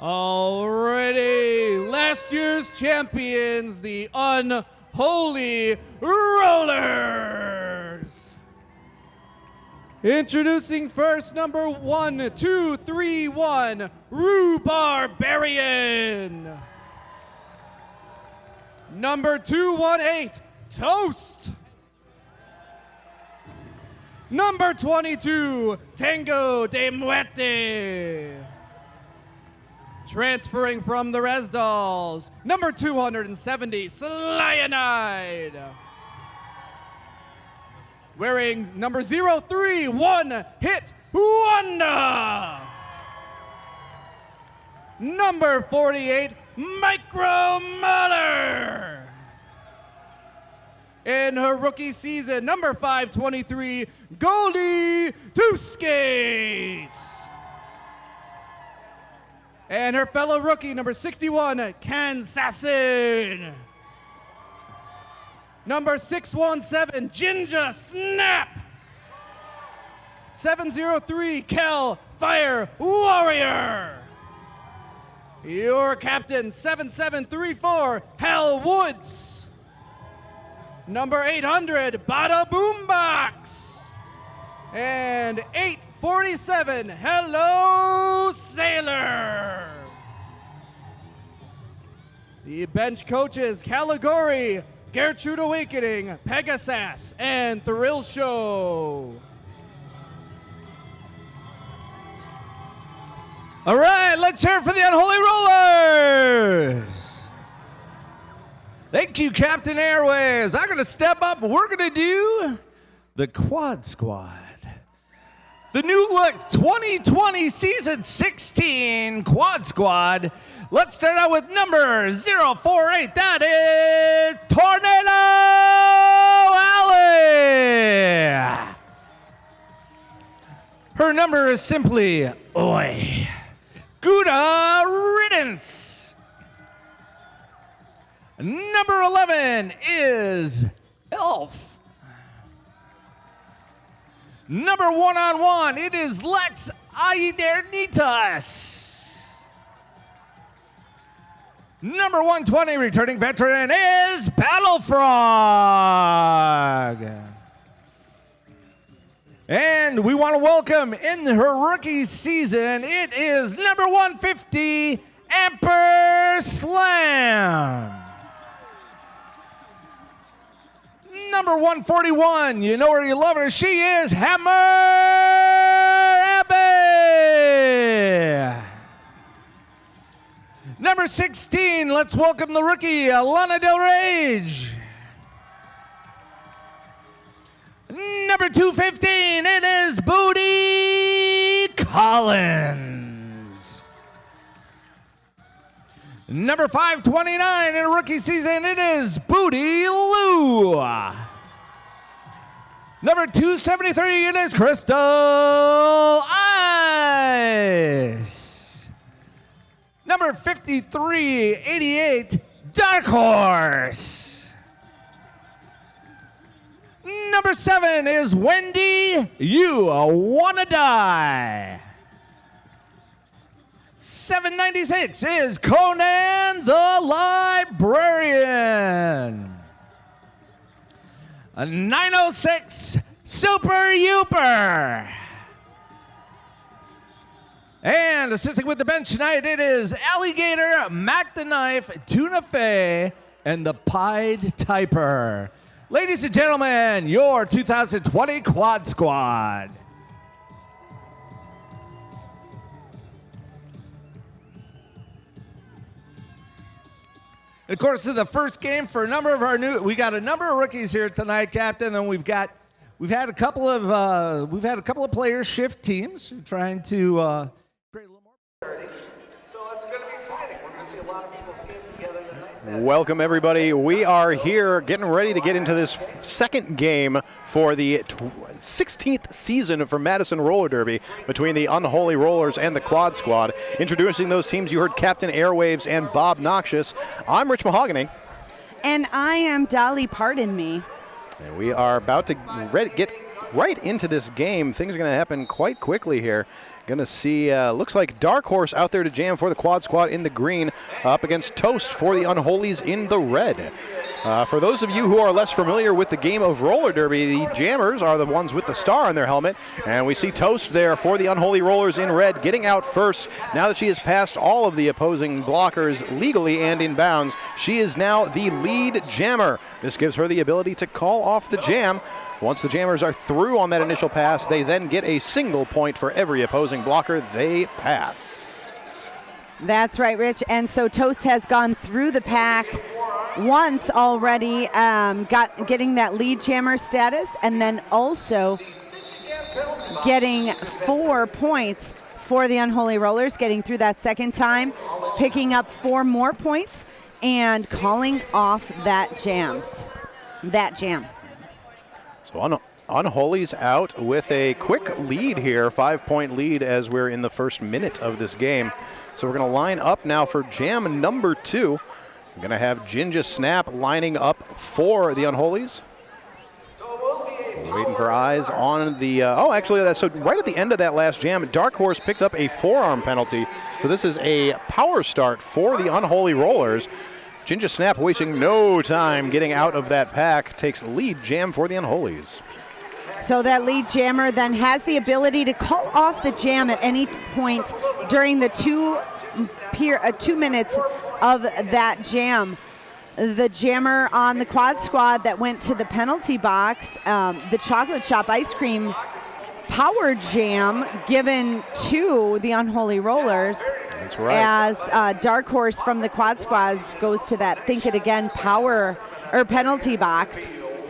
Alrighty, last year's champions, the Unholy Rollers. Introducing first, number 1231, Barbarian. Number 218, Toast. Number 22, Tango de Muerte. Transferring from the Resdolls, number 270, Cyanide. Wearing number 03, One Hit Wonder. Number 48, Micro Muller. In her rookie season, number 523, Goldie Two Skates. And her fellow rookie, number 61, Kansassin. Number 617, Ginger Snap. 703, Kel Fire Warrior. Your captain, 7734, Hal Woods. Number 800, Bada Boombox. And 847, Hello Sailor. The bench coaches, Caligari, Gertrude Awakening, Pegasus, and Thrill Show. All right, let's hear it for the Unholy Rollers. Thank you, Captain Airways. I'm going to step up. We're going to do the Quad Squad. The new look 2020 Season 16 Quad Squad. Let's start out with number 048. That is Tornado Alley. Her number is simply Oi. Gouda Riddance. Number 11 is Elf. Number 1-on-1, it is Lex Aedernitas. Number 120, returning veteran, is Battle Frog. And we want to welcome in her rookie season, it is number 150, Amper Slam. Number 141, you know her, you love her, she is Hammer Abbey. Number 16, let's welcome the rookie, Lana Del Rage. Number 215, it is Booty Collins. Number 529 in rookie season, it is Booty Lou. Number 273, it is Crystal Ice. Number 5388, Dark Horse. Number 7 is Wendy, You Wanna Die. 796 is Conan the Librarian. 906, Super Youper. And assisting with the bench tonight, it is Alligator, Mac the Knife, Tuna Fey, and the Pied Typer. Ladies and gentlemen, your 2020 Quad Squad. Of course, in the first game for a number of our we got a number of rookies here tonight, Captain, and we've had a couple of players shift teams trying to create a little more parity. So it's going to be exciting. We're going to see a lot of people skating together tonight. Welcome, everybody. We are here getting ready to get into this second game for the 16th season for Madison Roller Derby between the Unholy Rollers and the Quad Squad. Introducing those teams, you heard Captain Airwaves and Bob Noxious. I'm Rich Mahogany. And I am Dolly Pardon Me. And we are about to get right into this game. Things are going to happen quite quickly here. Going to see, looks like Dark Horse out there to jam for the Quad Squad in the green, up against Toast for the Unholies in the red. For those of you who are less familiar with the game of roller derby, the jammers are the ones with the star on their helmet, and we see Toast there for the Unholy Rollers in red, getting out first. Now that she has passed all of the opposing blockers legally and in bounds, she is now the lead jammer. This gives her the ability to call off the jam. Once the jammers are through on that initial pass, they then get a single point for every opposing blocker they pass. That's right, Rich. And so Toast has gone through the pack once already, getting that lead jammer status, and then also getting 4 points for the Unholy Rollers, getting through that second time, picking up 4 more points, and calling off that jam. So Unholy's out with a quick lead here, 5-point lead as we're in the first minute of this game. So we're going to line up now for jam number 2. We're going to have Ginger Snap lining up for the Unholies. We're waiting for eyes on the, so right at the end of that last jam, Dark Horse picked up a forearm penalty. So this is a power start for the Unholy Rollers. Ginger Snap wasting no time getting out of that pack, takes lead jam for the Unholies. So that lead jammer then has the ability to call off the jam at any point during the 2 minutes of that jam. The jammer on the Quad Squad that went to the penalty box, the Chocolate Shop Ice Cream Power Jam given to the Unholy Rollers. That's right. As Dark Horse from the Quad Squads goes to that Think It Again power or penalty box,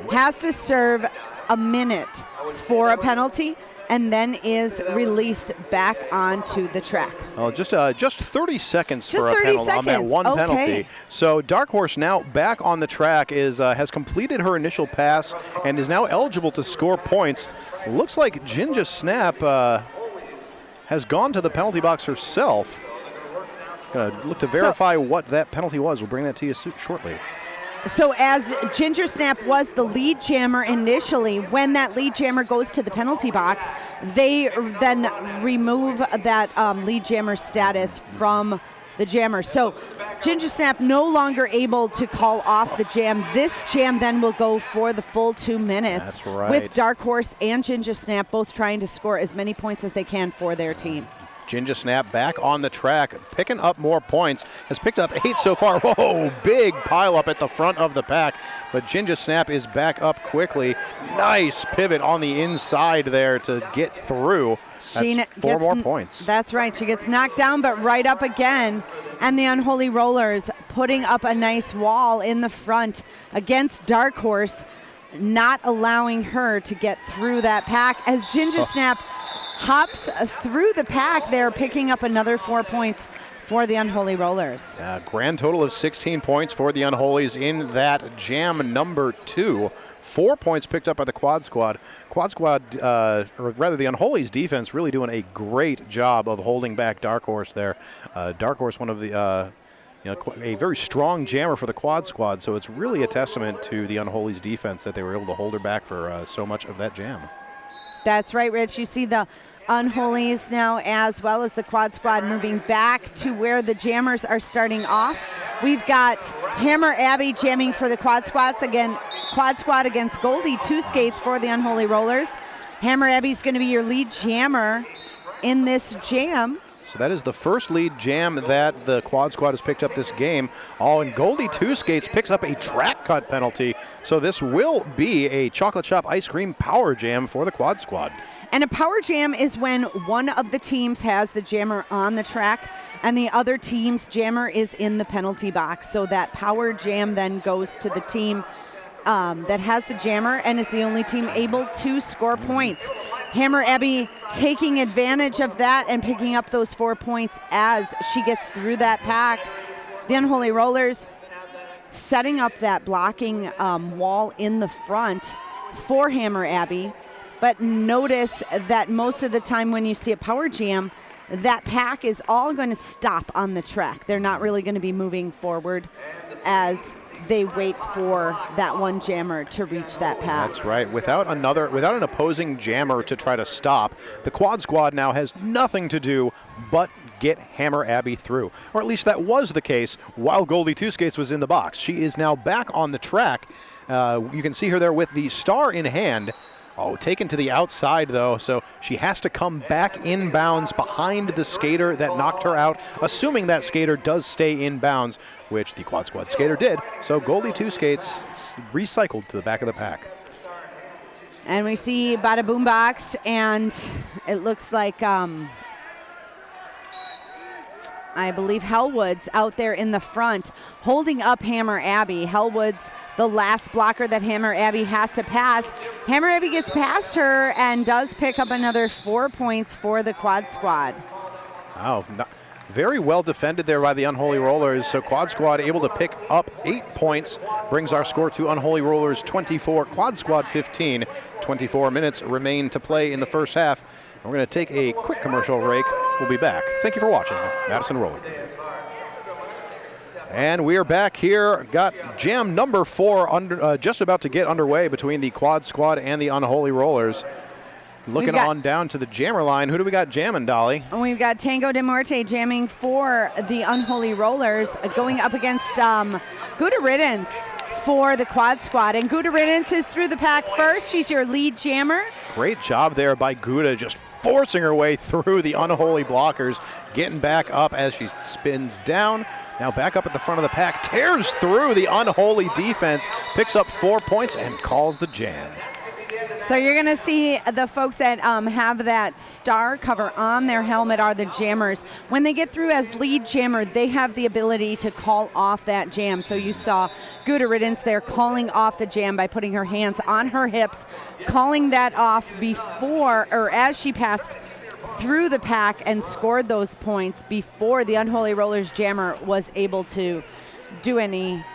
has to serve a minute for a penalty, and then is released back onto the track. Oh, just 30 seconds Just for a 30 penalty on that seconds. one Okay. penalty. So Dark Horse now back on the track has completed her initial pass and is now eligible to score points. Looks like Ginger Snap has gone to the penalty box herself. Gonna look to verify what that penalty was. We'll bring that to you shortly. So as Ginger Snap was the lead jammer initially, when that lead jammer goes to the penalty box, they then remove that lead jammer status from the jammer. So Ginger Snap no longer able to call off the jam. This jam then will go for the full 2 minutes. That's right. With Dark Horse and Ginger Snap both trying to score as many points as they can for their team. Ginger Snap back on the track, picking up more points. Has picked up 8 so far. Whoa, big pile up at the front of the pack. But Ginger Snap is back up quickly. Nice pivot on the inside there to get through. That's 4 more points. That's right. She gets knocked down, but right up again. And the Unholy Rollers putting up a nice wall in the front against Dark Horse, not allowing her to get through that pack as Ginger Snap hops through the pack there, picking up another 4 points for the Unholy Rollers. Grand total of 16 points for the Unholies in that jam number 2. 4 points picked up by the Quad Squad. Quad Squad, or rather the Unholies defense, really doing a great job of holding back Dark Horse there. Dark Horse, one of the, a very strong jammer for the Quad Squad, so it's really a testament to the Unholies defense that they were able to hold her back for so much of that jam. That's right, Rich. You see the Unholies now, as well as the Quad Squad, moving back to where the jammers are starting off. We've got Hammer Abby jamming for the Quad Squads again. Quad Squad against Goldie, 2 skates for the Unholy Rollers. Hammer Abby's going to be your lead jammer in this jam. So that is the first lead jam that the Quad Squad has picked up this game. And Goldie 2 skates picks up a track cut penalty. So this will be a Chocolate Shop Ice Cream Power Jam for the Quad Squad. And a power jam is when one of the teams has the jammer on the track and the other team's jammer is in the penalty box. So that power jam then goes to the team that has the jammer and is the only team able to score points. Hammer Abby taking advantage of that and picking up those 4 points as she gets through that pack. The Unholy Rollers setting up that blocking wall in the front for Hammer Abby. But notice that most of the time when you see a power jam, that pack is all going to stop on the track. They're not really going to be moving forward as they wait for that one jammer to reach that pack. That's right. Without an opposing jammer to try to stop, the quad squad now has nothing to do but get Hammer Abby through. Or at least that was the case while Goldie Two Skates was in the box. She is now back on the track. You can see her there with the star in hand. Oh, taken to the outside, though, so she has to come back inbounds behind the skater that knocked her out, assuming that skater does stay inbounds, which the quad squad skater did. So Goldie Two Skates recycled to the back of the pack. And we see Bada Boom Box, and it looks like I believe Hellwood's out there in the front holding up Hammer Abby. Hellwood's the last blocker that Hammer Abby has to pass. Hammer Abby gets past her and does pick up another 4 points for the quad squad. Wow, very well defended there by the Unholy Rollers. So quad squad able to pick up 8 points, brings our score to Unholy Rollers 24, quad squad 15. 24 minutes remain to play in the first half. We're going to take a quick commercial break. We'll be back. Thank you for watching Madison Roller Derby. And we are back here. Got jam number 4 just about to get underway between the quad squad and the Unholy Rollers. Looking on down to the jammer line. Who do we got jamming, Dolly? We've got Tango de Morte jamming for the Unholy Rollers, going up against Gouda Riddance for the quad squad. And Gouda Riddance is through the pack first. She's your lead jammer. Great job there by Gouda, just forcing her way through the Unholy blockers, getting back up as she spins down. Now back up at the front of the pack, tears through the Unholy defense, picks up 4 points, and calls the jam. So you're going to see the folks that have that star cover on their helmet are the jammers. When they get through as lead jammer, they have the ability to call off that jam. So you saw Gouda Riddance there calling off the jam by putting her hands on her hips, calling that off before or as she passed through the pack and scored those points before the Unholy Rollers jammer was able to do any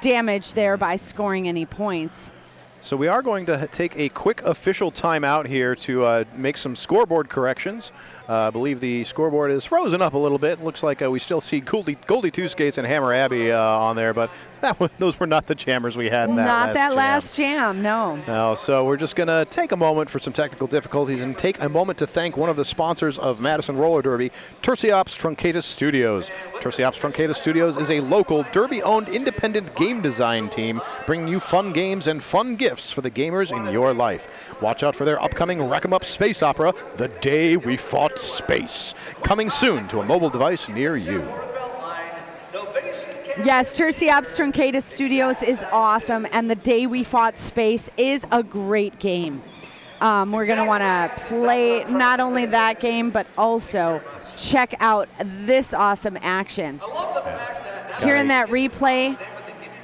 damage there by scoring any points. So we are going to take a quick official timeout here to make some scoreboard corrections. I believe the scoreboard is frozen up a little bit. It looks like we still see Goldie Two Skates and Hammer Abby on there, but those were not the jammers we had in that last jam, no. No, so we're just going to take a moment for some technical difficulties and take a moment to thank one of the sponsors of Madison Roller Derby, Terciops Truncatus Studios. Terciops Truncatus Studios is a local Derby-owned independent game design team bringing you fun games and fun gifts for the gamers in your life. Watch out for their upcoming Wreck 'em Up space opera, The Day We Fought Space, coming soon to a mobile device near you. Yes, Terciops Truncatus Studios is awesome, and The Day We Fought Space is a great game. We're going to want to play not only that game, but also check out this awesome action. Here in that replay.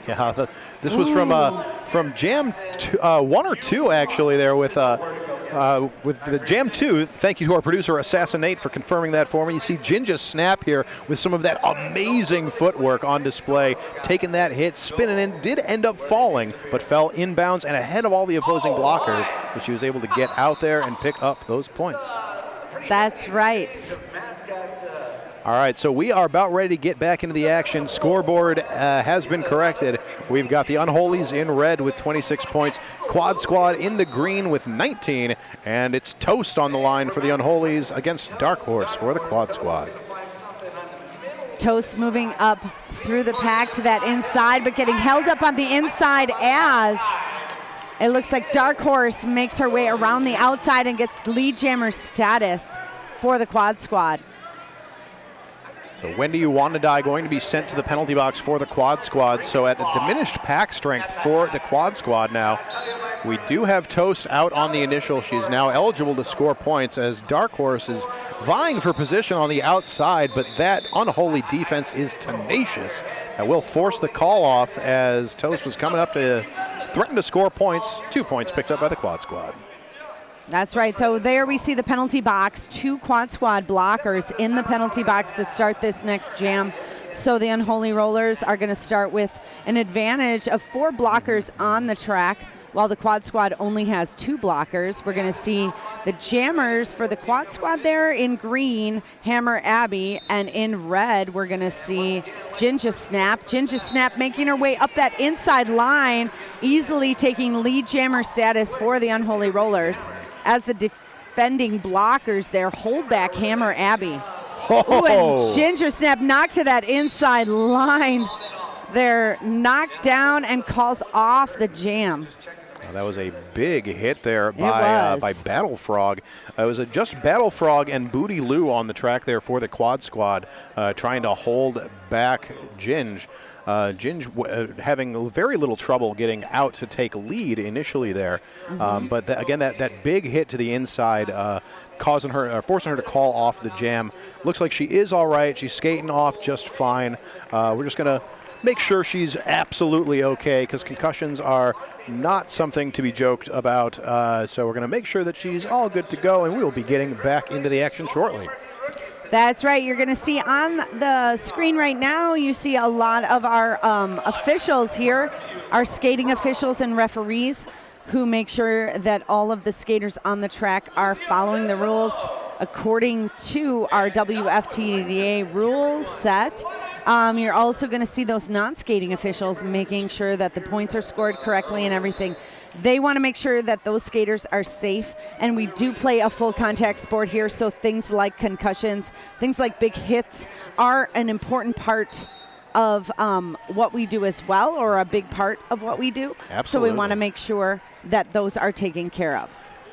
Yeah, this was from Jam 1 or 2 actually there with the Jam 2. Thank you to our producer Assassinate for confirming that for me. You see Jinja snap here with some of that amazing footwork on display, taking that hit, spinning in, did end up falling, but fell inbounds and ahead of all the opposing blockers, but she was able to get out there and pick up those points. That's right. All right, so we are about ready to get back into the action. Scoreboard has been corrected. We've got the Unholies in red with 26 points, Quad Squad in the green with 19, and it's Toast on the line for the Unholies against Dark Horse for the Quad Squad. Toast moving up through the pack to that inside, but getting held up on the inside as it looks like Dark Horse makes her way around the outside and gets lead jammer status for the Quad Squad. So Wendy Uwanadai going to be sent to the penalty box for the Quad Squad. So at a diminished pack strength for the Quad Squad now. We do have Toast out on the initial. She's now eligible to score points as Dark Horse is vying for position on the outside, but that Unholy defense is tenacious. That will force the call off as Toast was coming up to threaten to score points. 2 points picked up by the Quad Squad. That's right. So there we see the penalty box. 2 Quad Squad blockers in the penalty box to start this next jam. So the Unholy Rollers are going to start with an advantage of 4 blockers on the track. while the Quad Squad only has 2 blockers. We're going to see the jammers for the Quad Squad there in green, Hammer Abby, and in red, we're going to see Ginger Snap. Ginger Snap making her way up that inside line, easily taking lead jammer status for the Unholy Rollers. As the defending blockers there, hold back Hammer Abby. Ooh, and Ginger Snap knocked to that inside line. They're knocked down and calls off the jam. That was a big hit there by Battle Frog. It was just Battle Frog and Booty Lou on the track there for the Quad Squad, trying to hold back Ginge. Ginge having very little trouble getting out to take lead initially there. But again, that big hit to the inside forcing her to call off the jam. Looks like she is all right. She's skating off just fine. We're just going to make sure she's absolutely okay, because concussions are not something to be joked about. So we're going to make sure that she's all good to go, and we will be getting back into the action shortly. That's right. You're going to see on the screen right now, you see a lot of our officials here, our skating officials and referees, who make sure that all of the skaters on the track are following the rules according to our WFTDA rules set. You're also going to see those non-skating officials making sure that the points are scored correctly and everything. They want to make sure that those skaters are safe, and we do play a full contact sport here, so things like concussions, things like big hits are an important part of what we do as well, or a big part of what we do. Absolutely. So we want to make sure that those are taken care of.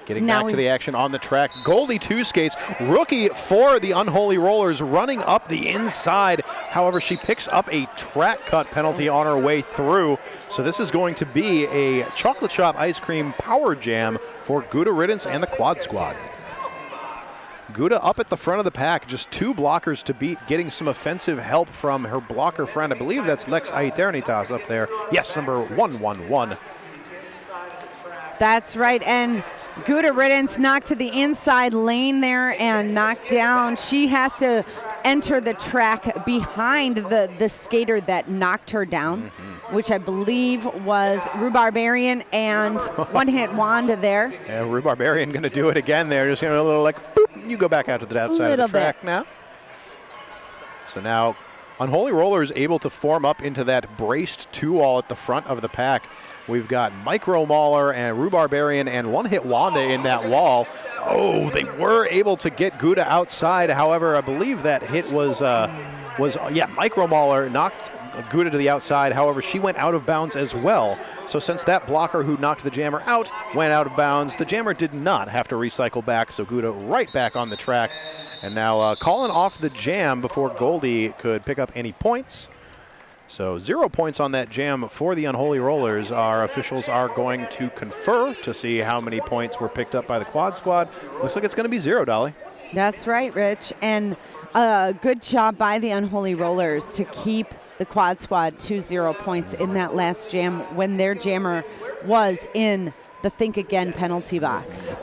Getting back to the action on the track. Goldie two skates, rookie for the Unholy Rollers, running up the inside. However, she picks up a track cut penalty on her way through. So this is going to be a chocolate shop ice cream power jam for Gouda Riddance and the Quad Squad. Gouda up at the front of the pack, just 2 blockers to beat, getting some offensive help from her blocker friend. I believe that's Lex Aeternitas up there. Yes, number 111. That's right, and Gouda Riddance knocked to the inside lane there and knocked down. She has to enter the track behind the skater that knocked her down, which I believe was Rhubarbarian and One Hit Wanda there. Yeah, Rhubarbarian going to do it again there. Just a little like, boop, you go back out to the outside of the track now. So now Unholy Rollers able to form up into that braced 2-all at the front of the pack. We've got Micro Mauler and Rhubarbarian and One Hit Wanda in that wall. Oh, they were able to get Gouda outside. However, I believe that hit was Micro Mauler knocked Gouda to the outside. However, she went out of bounds as well. So since that blocker who knocked the jammer out went out of bounds, the jammer did not have to recycle back. So Gouda right back on the track. And now calling off the jam before Goldie could pick up any points. So 0 points on that jam for the Unholy Rollers. Our officials are going to confer to see how many points were picked up by the Quad Squad. Looks like it's going to be 0, Dolly. That's right, Rich. And good job by the Unholy Rollers to keep the Quad Squad to 0 points in that last jam when their jammer was in the Think Again penalty box.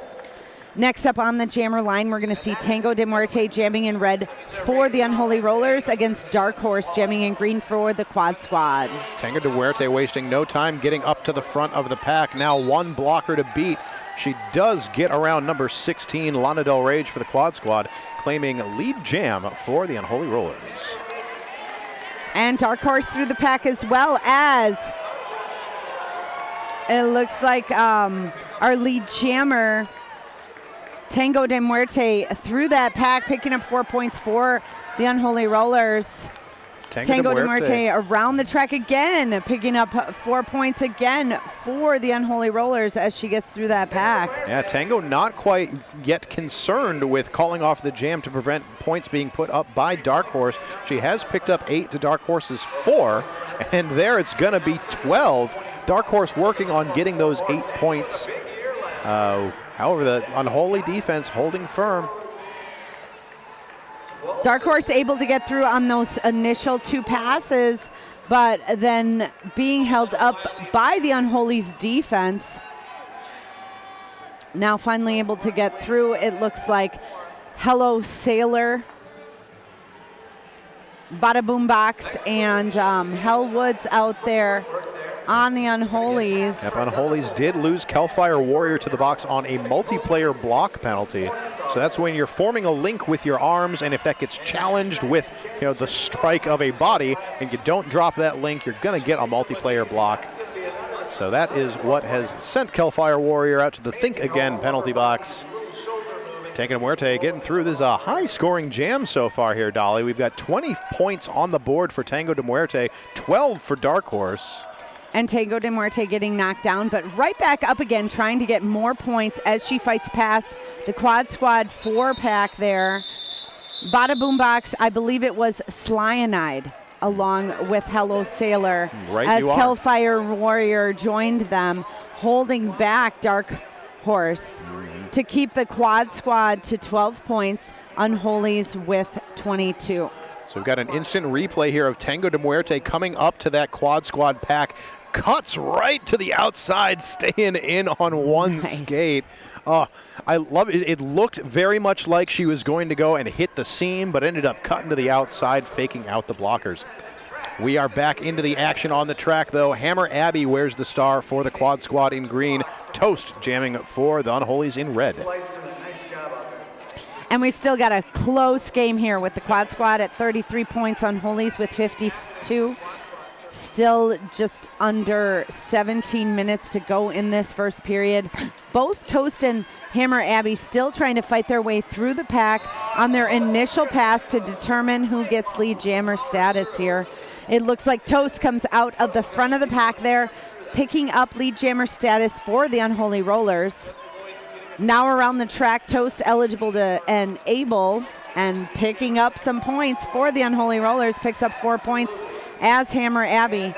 Next up on the jammer line, we're going to see Tango de Muerte jamming in red for the Unholy Rollers against Dark Horse jamming in green for the Quad Squad. Tango de Muerte wasting no time getting up to the front of the pack. Now 1 blocker to beat. She does get around number 16, Lana Del Rage for the Quad Squad, claiming lead jam for the Unholy Rollers. And Dark Horse through the pack as well, as it looks like our lead jammer, Tango de Muerte, through that pack, picking up 4 points for the Unholy Rollers. Tango de Muerte around the track again, picking up 4 points again for the Unholy Rollers as she gets through that pack. Yeah, Tango not quite yet concerned with calling off the jam to prevent points being put up by Dark Horse. She has picked up 8 to Dark Horse's 4, and there it's going to be 12. Dark Horse working on getting those 8 points. However, the Unholy defense holding firm. Dark Horse able to get through on those initial 2 passes, but then being held up by the Unholy's defense. Now finally able to get through. It looks like Hello Sailor, Bada Boom Box, and Hellwood's out there on the Unholies. Yep, Unholies did lose Hellfire Warrior to the box on a multiplayer block penalty. So that's when you're forming a link with your arms, and if that gets challenged with the strike of a body and you don't drop that link, you're going to get a multiplayer block. So that is what has sent Hellfire Warrior out to the Think Again penalty box. Tango de Muerte getting through. This is a high-scoring jam so far here, Dolly. We've got 20 points on the board for Tango de Muerte, 12 for Dark Horse. And Tango de Muerte getting knocked down, but right back up again, trying to get more points as she fights past the Quad Squad 4-pack there. Bada Boombox, I believe it was Slyanide, along with Hello Sailor, Right, as you are. Hellfire Warrior joined them, holding back Dark Horse to keep the Quad Squad to 12 points, Unholies with 22. So we've got an instant replay here of Tango de Muerte coming up to that Quad Squad pack. Cuts right to the outside, staying in on one skate. Oh, I love it. It looked very much like she was going to go and hit the seam, but ended up cutting to the outside, faking out the blockers. We are back into the action on the track, though. Hammer Abby wears the star for the Quad Squad in green. Toast jamming for the Unholies in red. And we've still got a close game here with the Quad Squad at 33 points, Unholies with 52. Still just under 17 minutes to go in this first period. Both Toast and Hammer Abby still trying to fight their way through the pack on their initial pass to determine who gets lead jammer status here. It looks like Toast comes out of the front of the pack there, picking up lead jammer status for the Unholy Rollers. Now around the track, Toast eligible to and able and picking up some points for the Unholy Rollers, picks up 4 points as Hammer Abby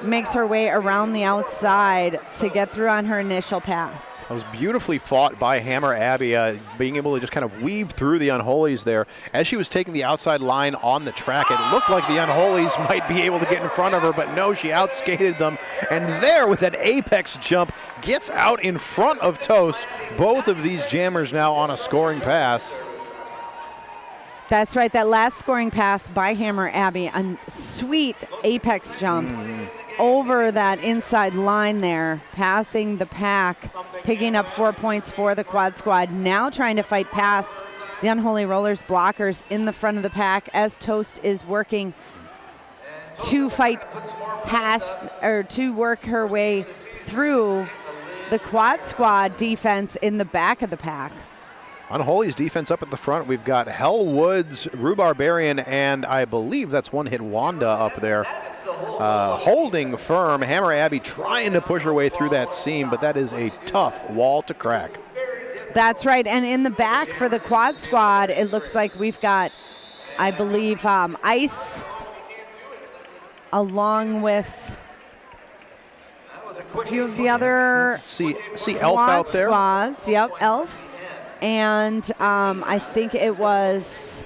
makes her way around the outside to get through on her initial pass. That was beautifully fought by Hammer Abby, being able to just kind of weave through the Unholies there. As she was taking the outside line on the track, it looked like the Unholies might be able to get in front of her, but no, she outskated them. And there, with that apex jump, gets out in front of Toast. Both of these jammers now on a scoring pass. That's right, that last scoring pass by Hammer Abby, a sweet apex jump over that inside line there, passing the pack, picking up 4 points for the Quad Squad. Now trying to fight past the Unholy Rollers blockers in the front of the pack as Toast is working to fight past, or to work her way through the Quad Squad defense in the back of the pack. Unholy's defense up at the front. We've got Hell Woods, Rubarbarian, and I believe that's One Hit Wanda up there. Holding firm. Hammer Abby trying to push her way through that seam, but that is a tough wall to crack. That's right. And in the back for the Quad Squad, it looks like we've got, I believe, Ice, along with a few of the other See Elf out there? Squads. Yep, Elf. And I think it was...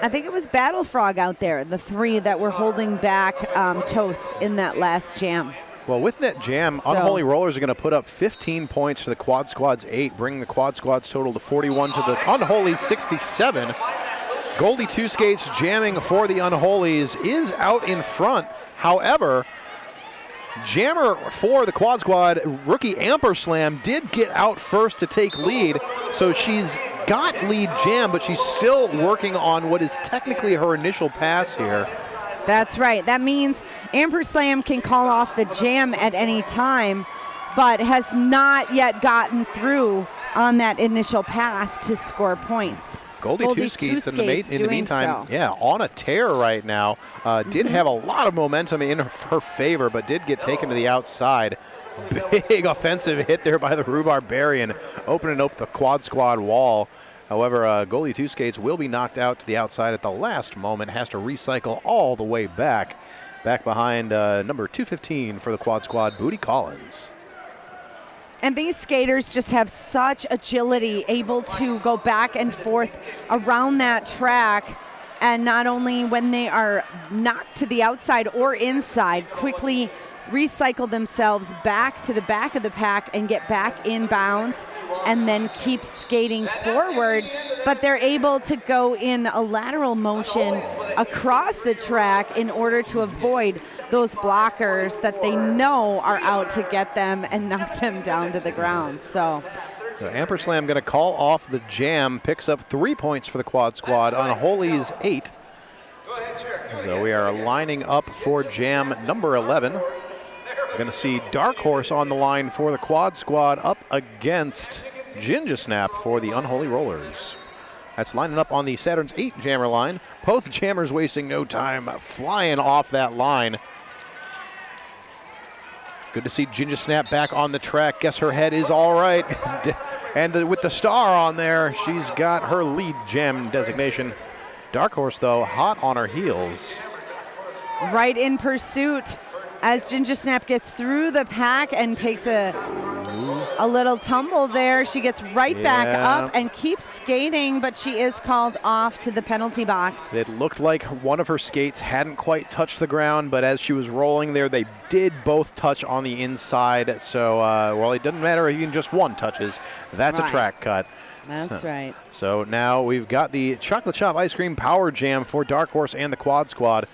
I think it was Battle Frog out there, the three that were holding back Toast in that last jam. Well, with that jam, Unholy Rollers are going to put up 15 points to the Quad Squad's 8, bringing the Quad Squad's total to 41 to the Unholy 67. Goldie Two Skates jamming for the Unholies is out in front. However, jammer for the Quad Squad, rookie Amperslam, did get out first to take lead, so she's got lead jam, but she's still working on what is technically her initial pass here. That's right. That means Amperslam can call off the jam at any time, but has not yet gotten through on that initial pass to score points. Goldie Two Skates in the meantime, on a tear right now. Did have a lot of momentum in her favor, but did get taken to the outside. Big offensive hit there by the Rubarbarian, opening up the Quad Squad wall. However, Goldie Two Skates will be knocked out to the outside at the last moment, has to recycle all the way back behind number 215 for the Quad Squad, Booty Collins. And these skaters just have such agility, able to go back and forth around that track. And not only when they are knocked to the outside or inside, quickly recycle themselves back to the back of the pack and get back in bounds and then keep skating forward. But they're able to go in a lateral motion across the track in order to avoid those blockers that they know are out to get them and knock them down to the ground. So Amperslam going to call off the jam, picks up 3 points for the quad squad. Unholy's 8. So we are lining up for jam number 11. We're going to see Dark Horse on the line for the quad squad up against Ginger Snap for the Unholy Rollers. That's lining up on the Saturn's 8 jammer line. Both jammers wasting no time, flying off that line. Good to see Ginger Snap back on the track. Guess her head is all right. And with the star on there, she's got her lead jam designation. Dark Horse, though, hot on her heels. Right in pursuit as Ginger Snap gets through the pack and takes a little tumble there. She gets right back up and keeps skating, but she is called off to the penalty box. It looked like one of her skates hadn't quite touched the ground, but as she was rolling there, they did both touch on the inside. So, well, it doesn't matter if even just one touches. That's a track cut. That's right. So now we've got the Chocolate Chop Ice Cream Power Jam for Dark Horse and the Quad Squad.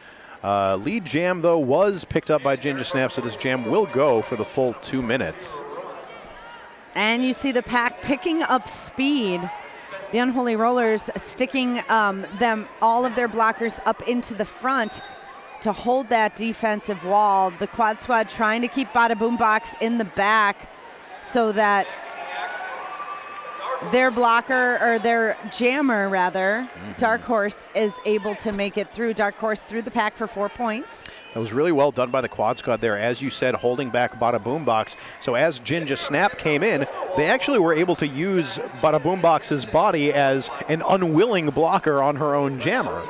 Lead jam, though, was picked up by Ginger Snap, so this jam will go for the full 2 minutes. And you see the pack picking up speed. The Unholy Rollers sticking all of their blockers up into the front to hold that defensive wall. The Quad Squad trying to keep Bada Boom Box in the back so that their blocker, or their jammer rather, Dark Horse, is able to make it through. Dark Horse through the pack for 4 points. That was really well done by the Quad Squad there, as you said, holding back Bada Boom Box. So as Ginger Snap came in, they actually were able to use Bada Boom Box's body as an unwilling blocker on her own jammer.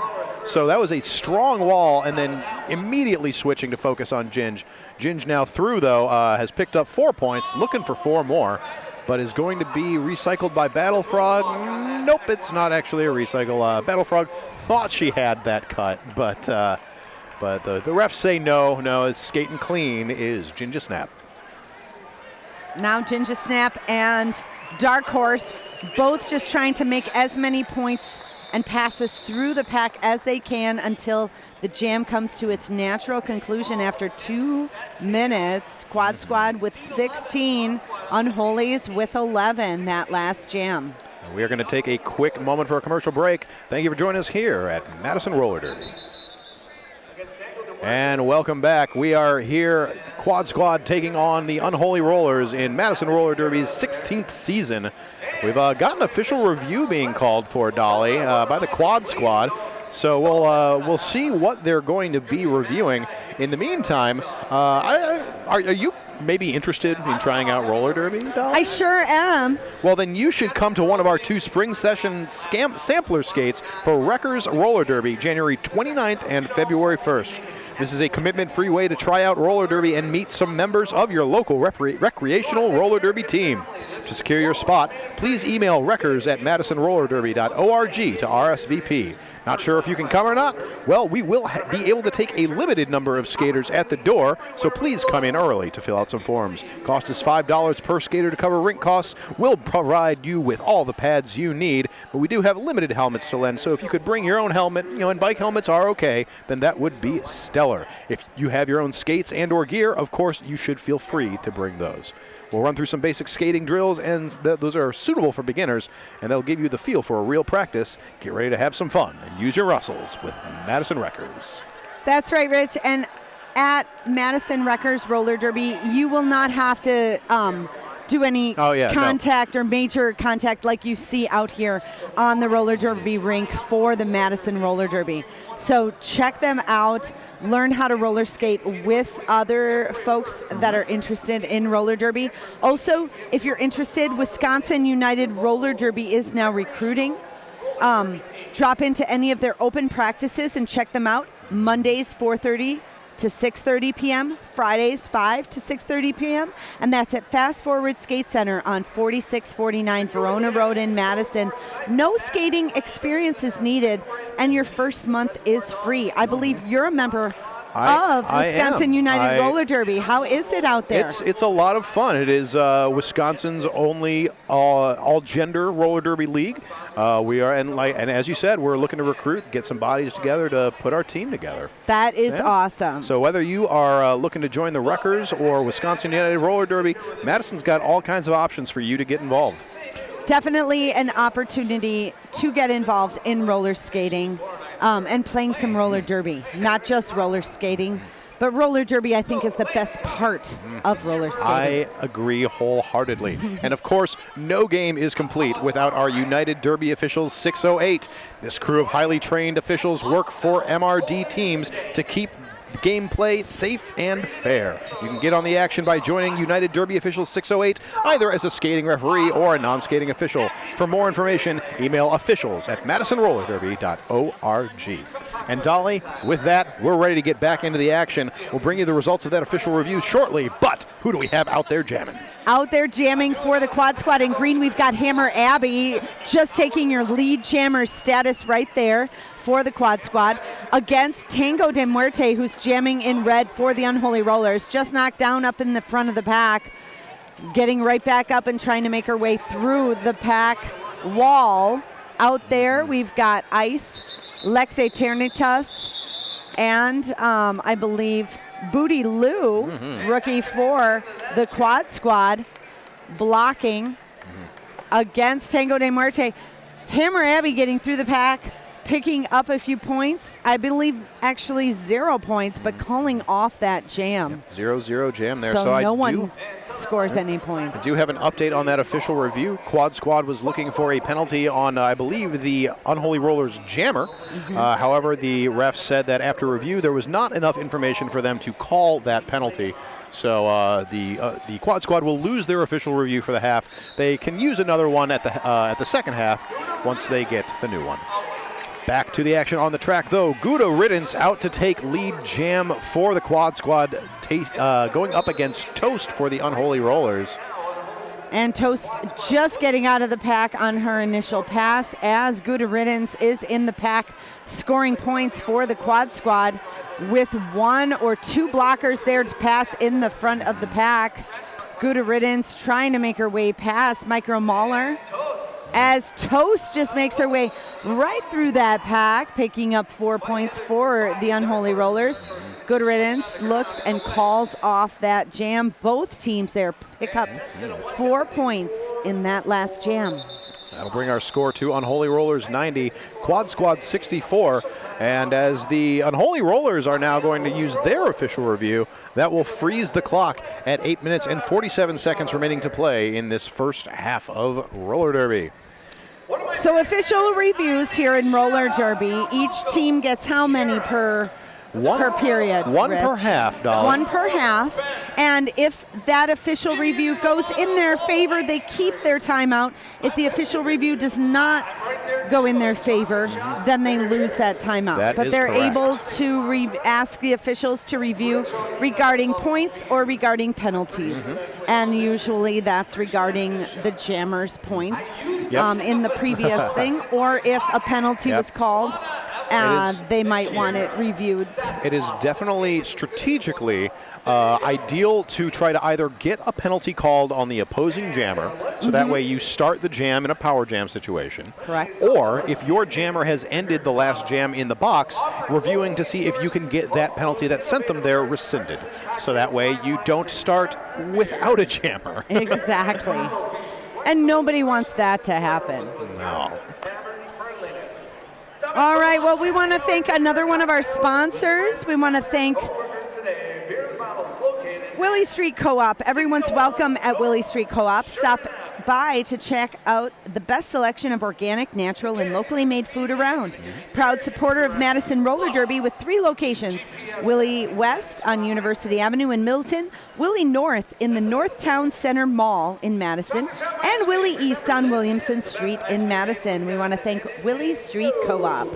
So that was a strong wall, and then immediately switching to focus on Ginge. Ginge now through, though, has picked up 4 points, looking for 4 more, but is going to be recycled by Battle Frog. Nope, it's not actually a recycle. Battle Frog thought she had that cut, but the refs say no, it's skating clean is Ginger Snap. Now Ginger Snap and Dark Horse both just trying to make as many points and passes through the pack as they can until the jam comes to its natural conclusion after 2 minutes. Quad Squad with 16, Unholies with 11, that last jam. We are going to take a quick moment for a commercial break. Thank you for joining us here at Madison Roller Derby. And welcome back. We are here, Quad Squad taking on the Unholy Rollers in Madison Roller Derby's 16th season. We've got an official review being called for, Dolly, by the Quad Squad. So we'll see what they're going to be reviewing. In the meantime, are you maybe interested in trying out roller derby, Dolly? I sure am. Well, then you should come to one of our 2 spring session sampler skates for Wreckers Roller Derby, January 29th and February 1st. This is a commitment-free way to try out roller derby and meet some members of your local recreational roller derby team. To secure your spot, please email wreckers@madisonrollerderby.org to RSVP. Not sure if you can come or not? Well, we will be able to take a limited number of skaters at the door, so please come in early to fill out some forms. Cost is $5 per skater to cover rink costs. We'll provide you with all the pads you need, but we do have limited helmets to lend, so if you could bring your own helmet, and bike helmets are okay, then that would be stellar. If you have your own skates and or gear, of course, you should feel free to bring those. We'll run through some basic skating drills, and those are suitable for beginners, and they'll give you the feel for a real practice. Get ready to have some fun and use your Russells with Madison Wreckers. That's right, Rich. And at Madison Wreckers Roller Derby, you will not have to do any contact or major contact like you see out here on the roller derby rink for the Madison Roller Derby. So check them out, learn how to roller skate with other folks that are interested in roller derby. Also, if you're interested, Wisconsin United Roller Derby is now recruiting. Drop into any of their open practices and check them out. Mondays 4:30 to 6:30 p.m., Fridays 5 to 6:30 p.m., and that's at Fast Forward Skate Center on 4649 Verona Road in Madison. No skating experience is needed, and your first month is free. I believe you're a member of Wisconsin United I- Roller Derby. How is it out there? It's a lot of fun. It is Wisconsin's only all-gender roller derby league. We are, and as you said, we're looking to recruit, get some bodies together to put our team together. That is Yeah. awesome. So whether you are looking to join the Rutgers or Wisconsin United Roller Derby, Madison's got all kinds of options for you to get involved. Definitely an opportunity to get involved in roller skating and playing some roller derby. Not just roller skating, but roller derby, I think, is the best part of roller skating. I agree wholeheartedly. And of course, no game is complete without our United Derby Officials 608. This crew of highly trained officials work for MRD teams to keep gameplay safe and fair. You can get on the action by joining United Derby Officials 608 either as a skating referee or a non-skating official. For more information, email officials@madisonrollerderby.org. And Dolly, with that, we're ready to get back into the action. We'll bring you the results of that official review shortly, but who do we have out there jamming? Out there jamming for the Quad Squad in green, we've got Hammer Abby just taking your lead jammer status right there for the Quad Squad against Tango de Muerte, who's jamming in red for the Unholy Rollers. Just knocked down up in the front of the pack, getting right back up and trying to make her way through the pack wall. Out there, we've got Ice, Lex Eternitas, and I believe Booty Lou, rookie for the Quad Squad, blocking against Tango de Muerte. Hammer Abby getting through the pack, picking up a few points. I believe actually 0 points, but calling off that jam. 0-0 jam there. So I no do one scores any points. I do have an update on that official review. Quad Squad was looking for a penalty on, I believe, the Unholy Rollers jammer. However, the ref said that after review, there was not enough information for them to call that penalty. So the Quad Squad will lose their official review for the half. They can use another one at the second half once they get the new one. Back to the action on the track, though. Gouda Riddance out to take lead jam for the Quad Squad, going up against Toast for the Unholy Rollers. And Toast just getting out of the pack on her initial pass as Gouda Riddance is in the pack scoring points for the Quad Squad with 1 or 2 blockers there to pass in the front of the pack. Gouda Riddance trying to make her way past Micro Mauler as Toast just makes her way right through that pack, picking up 4 points for the Unholy Rollers. Good Riddance looks and calls off that jam. Both teams there pick up 4 points in that last jam. That'll bring our score to Unholy Rollers 90, Quad Squad 64. And as the Unholy Rollers are now going to use their official review, that will freeze the clock at 8 minutes and 47 seconds remaining to play in this first half of Roller Derby. So official reviews here in Roller Derby. Each team gets how many per period? One Rich? per half, Dolly. 1 per half. And if that official review goes in their favor, they keep their timeout. If the official review does not go in their favor, then they lose that timeout. That but is they're correct. able to ask the officials to review regarding points or regarding penalties. And usually that's regarding the jammer's points in the previous thing, or if a penalty was called, they might want it reviewed. It is definitely strategically ideal to try to either get a penalty called on the opposing jammer, so that way you start the jam in a power jam situation. Correct. Or if your jammer has ended the last jam in the box, reviewing to see if you can get that penalty that sent them there rescinded. So that way you don't start without a jammer. Exactly. And nobody wants that to happen. No. All right, well, we want to thank another one of our sponsors. We want to thank Willie Street Co-op. Everyone's welcome at Willie Street Co-op. Stop by to check out the best selection of organic, natural, and locally made food around. Proud supporter of Madison Roller Derby with 3 locations. Willie West on University Avenue in Milton, Willie North in the Northtown Center Mall in Madison, and Willie East on Williamson Street in Madison. We want to thank Willie Street Co-op.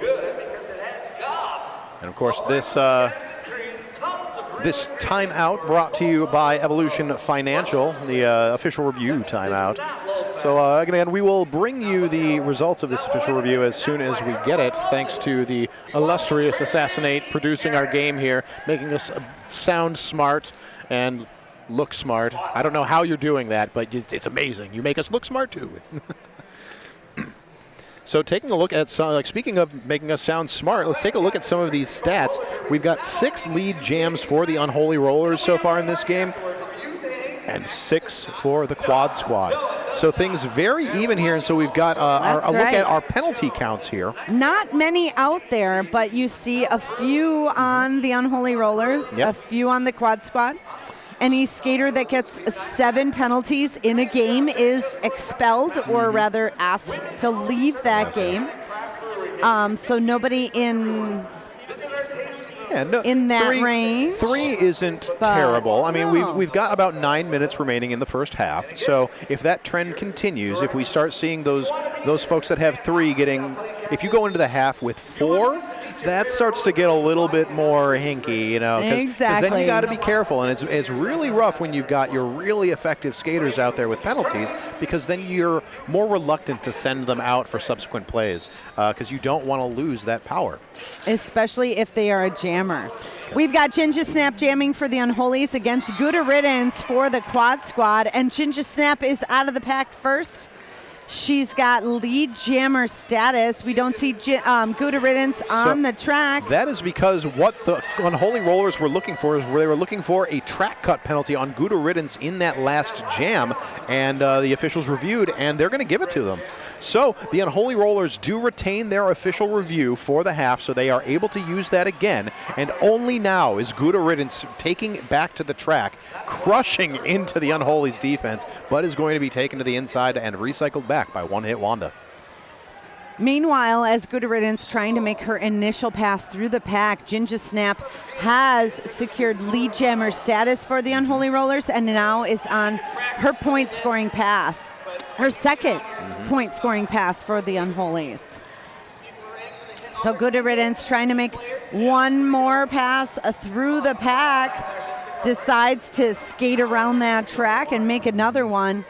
And of course, this timeout brought to you by Evolution Financial, the official review timeout. So again, we will bring you the results of this official review as soon as we get it, thanks to the illustrious Assassinate producing our game here, making us sound smart and look smart. I don't know how you're doing that, but it's amazing. You make us look smart too. So taking a look at some, speaking of making us sound smart, let's take a look at some of these stats. We've got 6 lead jams for the Unholy Rollers so far in this game, and 6 for the Quad Squad. So things very even here, and so we've got a look at our penalty counts here. Not many out there, but you see a few on the Unholy Rollers, a few on the Quad Squad. Any skater that gets 7 penalties in a game is expelled, or rather asked to leave that game. So nobody in that range. 3 isn't terrible. I mean, we've got about 9 minutes remaining in the first half. So if that trend continues, if we start seeing those folks that have 3 getting, if you go into the half with 4, that starts to get a little bit more hinky, you know, because then you got to be careful, and it's really rough when you've got your really effective skaters out there with penalties, because then you're more reluctant to send them out for subsequent plays because you don't want to lose that power. Especially if they are a jammer. We've got Ginger Snap jamming for the Unholies against Gouda Riddance for the Quad Squad, and Ginger Snap is out of the pack first. She's got lead jammer status. We don't see Gouda Riddance on the track. That is because what the Unholy Rollers were looking for is they were looking for a track cut penalty on Gouda Riddance in that last jam, and the officials reviewed, and they're going to give it to them. So the Unholy Rollers do retain their official review for the half, so they are able to use that again. And only now is Gouda Riddance taking it back to the track, crushing into the Unholy's defense, but is going to be taken to the inside and recycled back by One Hit Wanda. Meanwhile, as Gouda Riddance trying to make her initial pass through the pack, Ginger Snap has secured lead jammer status for the Unholy Rollers and now is on her point scoring pass. Her second point scoring pass for the Unholies. So Gouda Riddance trying to make one more pass through the pack, decides to skate around that track and make another one,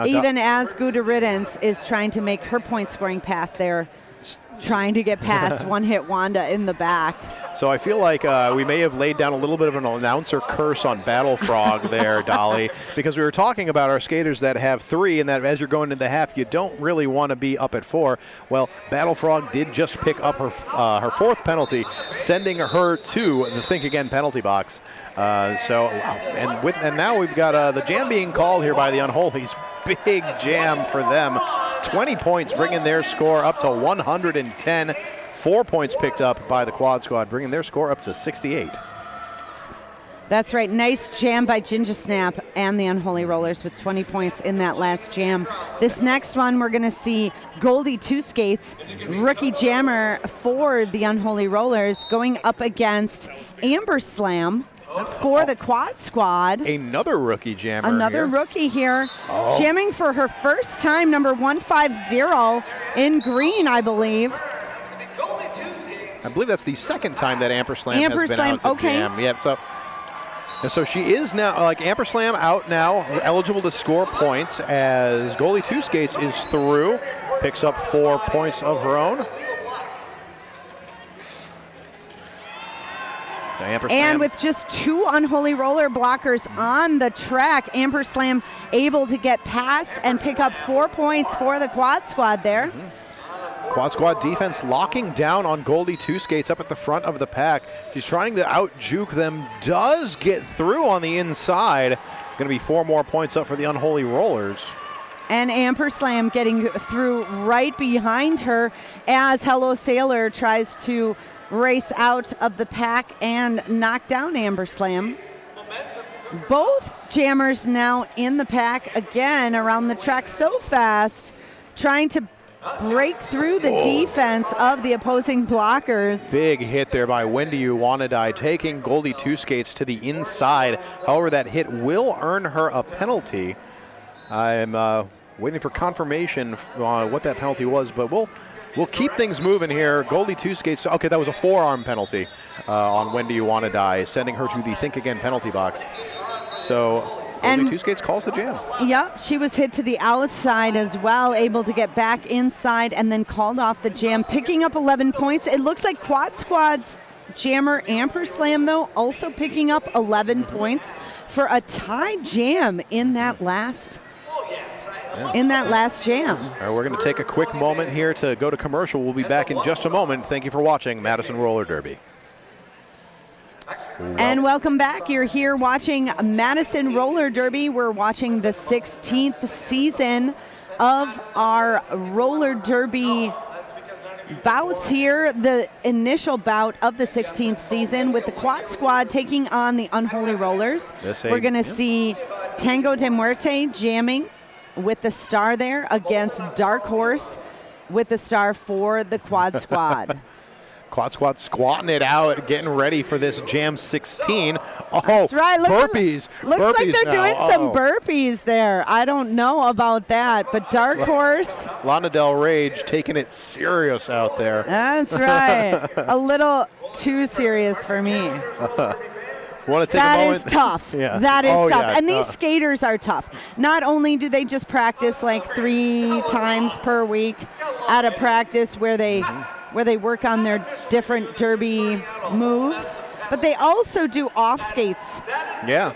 even as Gouda Riddance is trying to make her point scoring pass there, trying to get past One Hit Wanda in the back. So I feel like we may have laid down a little bit of an announcer curse on Battle Frog there, Dolly, because we were talking about our skaters that have 3, and that as you're going into the half, you don't really want to be up at 4. Well, Battle Frog did just pick up her 4th penalty, sending her to the Think Again penalty box. And now we've got the jam being called here by the Unholies. Big jam for them. 20 points, bringing their score up to 110. 4 points picked up by the Quad Squad, bringing their score up to 68. That's right. Nice jam by Ginger Snap and the Unholy Rollers with 20 points in that last jam. This next one, we're going to see Goldie Two Skates, rookie jammer for the Unholy Rollers, going up against Amber Slam for the Quad Squad. Another rookie jammer. Another rookie here, jamming for her first time, number 150 in green, I believe. I believe that's the second time that Amper Slam has been out to jam. Yep. So she is now, Amper Slam out now, eligible to score points as Goalie Two Skates is through, picks up 4 points of her own. And with just 2 Unholy Roller blockers on the track, Amper Slam able to get past and pick up 4 points for the Quad Squad there. Quad Squad defense locking down on Goldie Two Skates up at the front of the pack. She's trying to out-juke them, does get through on the inside. Going to be 4 more points up for the Unholy Rollers. And Amper Slam getting through right behind her as Hello Sailor tries to race out of the pack and knock down Amber Slam. Both jammers now in the pack again around the track so fast, trying to break through the defense of the opposing blockers. Big hit there by Wendy You Wanna Die, taking Goldie Two Skates to the inside. However, that hit will earn her a penalty. I'm waiting for confirmation on what that penalty was, but we'll keep things moving here. Goldie Two Skates, okay, that was a forearm penalty on Wendy You Wanna Die, sending her to the Think Again penalty box. So Only Two Skates calls the jam. Yep, she was hit to the outside as well, able to get back inside and then called off the jam, picking up 11 points. It looks like Quad Squad's jammer Amperslam, though, also picking up 11 points for a tie jam in that last jam. All right, we're going to take a quick moment here to go to commercial. We'll be back in just a moment. Thank you for watching Madison Roller Derby. And welcome back. You're here watching Madison Roller Derby. We're watching the 16th season of our roller derby bouts here. The initial bout of the 16th season with the Quad Squad taking on the Unholy Rollers. We're going to see Tango de Muerte jamming with the star there against Dark Horse with the star for the Quad Squad. Quad Squad squatting it out, getting ready for this Jam 16. Oh, that's right. burpees. Looks burpees like they're now. doing some burpees there. I don't know about that, but Dark Horse. Lana Del Rage taking it serious out there. That's right. A little too serious for me. Want to take a That moment? is tough. Yeah. That is tough. Yeah. And these skaters are tough. Not only do they just practice like 3 times per week at a practice where they work on their different derby moves, but they also do off skates Yeah.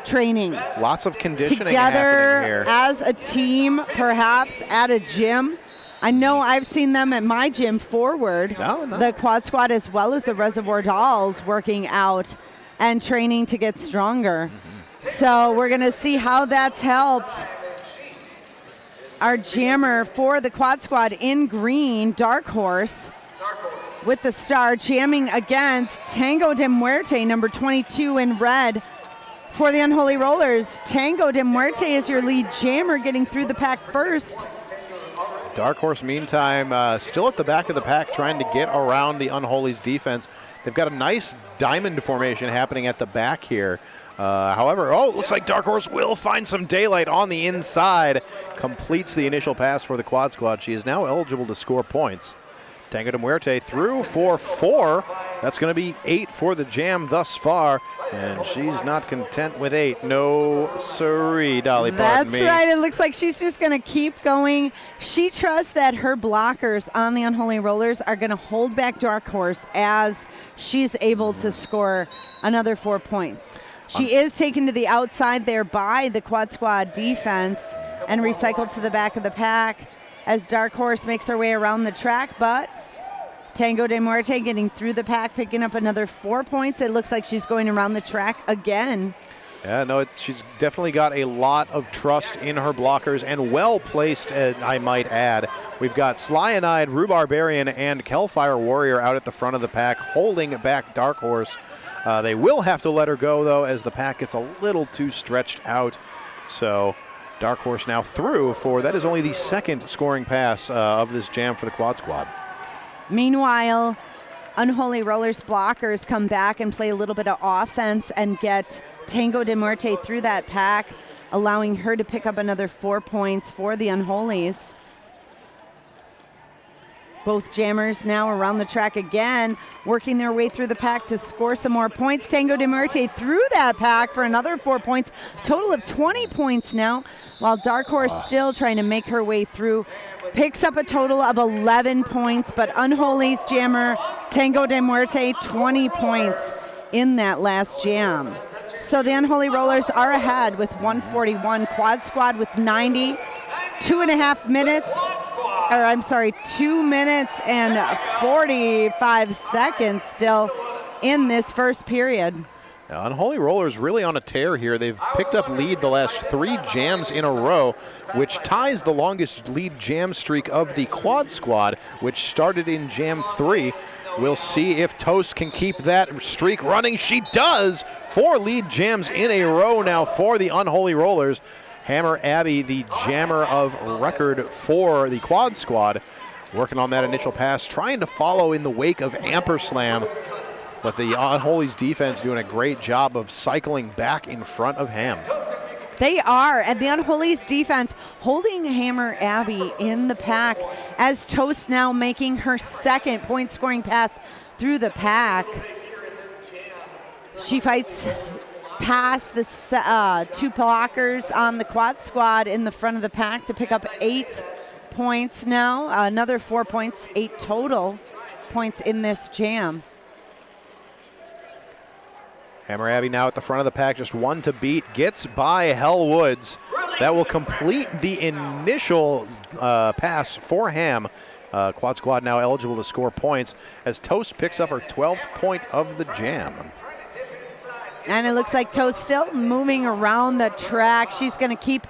training. Lots of conditioning Together happening here. as a team, perhaps at a gym. I know I've seen them at my gym forward, No. the Quad Squad as well as the Reservoir Dolls working out and training to get stronger. So we're going to see how that's helped our jammer for the Quad Squad in green, Dark Horse, with the star jamming against Tango de Muerte, number 22 in red for the Unholy Rollers. Tango de Muerte is your lead jammer, getting through the pack first. Dark Horse, meantime, still at the back of the pack, trying to get around the Unholy's defense. They've got a nice diamond formation happening at the back here. However, looks like Dark Horse will find some daylight on the inside. Completes the initial pass for the Quad Squad. She is now eligible to score points. Tango de Muerte through for 4. That's going to be 8 for the jam thus far. And she's not content with 8. No, siree, Dolly, pardon me. That's right. It looks like she's just going to keep going. She trusts that her blockers on the Unholy Rollers are going to hold back Dark Horse as she's able to score another 4 points. She is taken to the outside there by the Quad Squad defense and recycled to the back of the pack as Dark Horse makes her way around the track, but Tango de Muerte getting through the pack, picking up another 4 points. It looks like she's going around the track again. Yeah, no, she's definitely got a lot of trust in her blockers and well placed, I might add. We've got Sly-and-Eyed, Rhubarbarian, and Hellfire Warrior out at the front of the pack, holding back Dark Horse. They will have to let her go, though, as the pack gets a little too stretched out. So Dark Horse now through for, that is only the second scoring pass of this jam for the Quad Squad. Meanwhile, Unholy Rollers blockers come back and play a little bit of offense and get Tango de Muerte through that pack, allowing her to pick up another 4 points for the Unholies. Both jammers now around the track again, working their way through the pack to score some more points. Tango de Muerte through that pack for another 4 points, total of 20 points now, while Dark Horse still trying to make her way through. Picks up a total of 11 points, but Unholy's jammer Tango de Muerte, 20 points in that last jam. So the Unholy Rollers are ahead with 141, Quad Squad with 90, 2.5 minutes, or I'm sorry, 2 minutes and 45 seconds still in this first period. Now, Unholy Rollers really on a tear here. They've picked up lead the last 3 jams in a row, which ties the longest lead jam streak of the Quad Squad, which started in Jam 3. We'll see if Toast can keep that streak running. She does! 4 lead jams in a row now for the Unholy Rollers. Hammer Abby, the jammer of record for the Quad Squad, working on that initial pass, trying to follow in the wake of Amperslam. But the Unholy's defense doing a great job of cycling back in front of Ham. They are, and the Unholy's defense holding Hammer Abby in the pack as Toast now making her second point scoring pass through the pack. She fights past the two blockers on the quad squad in the front of the pack to pick up 8 points now. Another 4 points, 8 total points in this jam. Hammer Abbey now at the front of the pack, just 1 to beat, gets by Hell Woods. That will complete the initial pass for Ham. Quad Squad now eligible to score points as Toast picks up her 12th point of the jam. And it looks like Toast still moving around the track. She's going to keep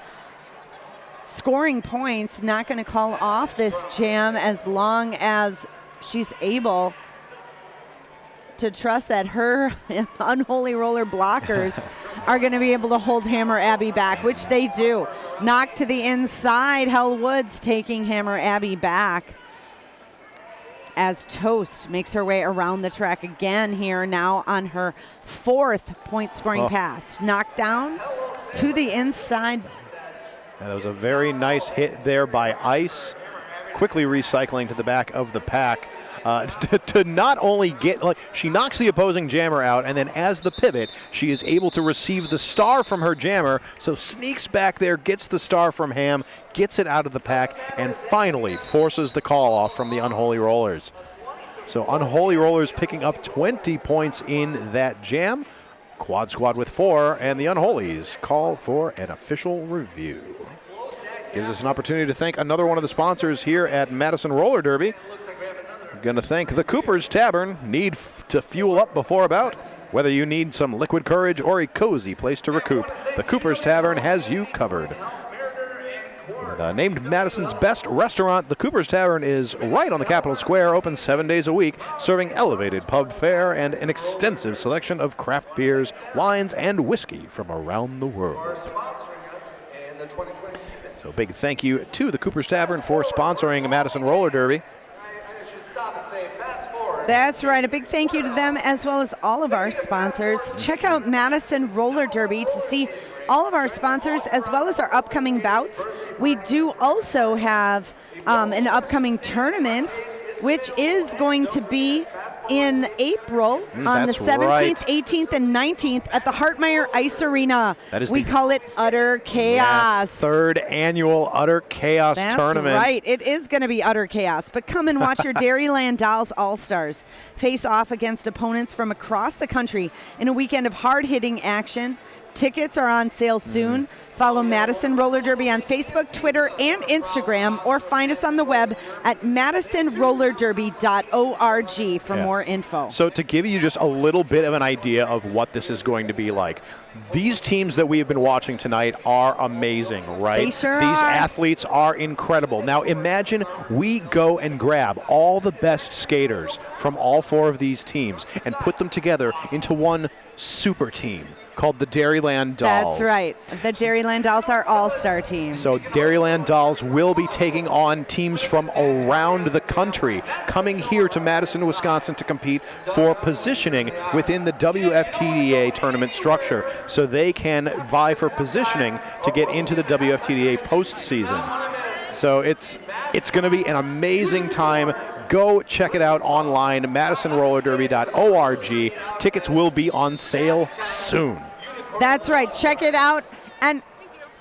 scoring points, not going to call off this jam as long as she's able to trust that her Unholy Roller blockers are going to be able to hold Hammer Abbey back, which they do. Knock to the inside, Hell Woods taking Hammer Abbey back as Toast makes her way around the track again here now on her 4th point scoring pass. Knocked down to the inside. Yeah, that was a very nice hit there by Ice, quickly recycling to the back of the pack. To not only get, she knocks the opposing jammer out, and then as the pivot, she is able to receive the star from her jammer, so sneaks back there, gets the star from Ham, gets it out of the pack, and finally forces the call off from the Unholy Rollers. So Unholy Rollers picking up 20 points in that jam. Quad Squad with 4, and the Unholies call for an official review. Gives us an opportunity to thank another one of the sponsors here at Madison Roller Derby. Going to thank the Cooper's Tavern. Need to fuel up before a bout? Whether you need some liquid courage or a cozy place to recoup, the Cooper's Tavern has you covered. Named Madison's best restaurant, the Cooper's Tavern is right on the Capitol Square, open 7 days a week, serving elevated pub fare and an extensive selection of craft beers, wines, and whiskey from around the world. So big thank you to the Cooper's Tavern for sponsoring Madison Roller Derby. That's right. A big thank you to them as well as all of our sponsors. Check out Madison Roller Derby to see all of our sponsors as well as our upcoming bouts. We do also have an upcoming tournament, which is going to be in April on the 17th, right. 18th, and 19th at the Hartmeyer Ice Arena. We call it Utter Chaos. Yes, 3rd annual Utter Chaos tournament. That's right. It is going to be Utter Chaos. But come and watch your Dairyland Dolls All-Stars face off against opponents from across the country in a weekend of hard-hitting action. Tickets are on sale soon. Follow Madison Roller Derby on Facebook, Twitter, and Instagram, or find us on the web at madisonrollerderby.org for more info. So to give you just a little bit of an idea of what this is going to be like, these teams that we have been watching tonight are amazing, right? They sure These are. athletes are incredible. Now imagine we go and grab all the best skaters from all 4 of these teams and put them together into one super team called the Dairyland Dolls. That's right. The Dairyland Dolls are all-star team. So Dairyland Dolls will be taking on teams from around the country, coming here to Madison, Wisconsin to compete for positioning within the WFTDA tournament structure, so they can vie for positioning to get into the WFTDA postseason. So it's going to be an amazing time. Go check it out online, madisonrollerderby.org. Tickets will be on sale soon. That's right. Check it out. And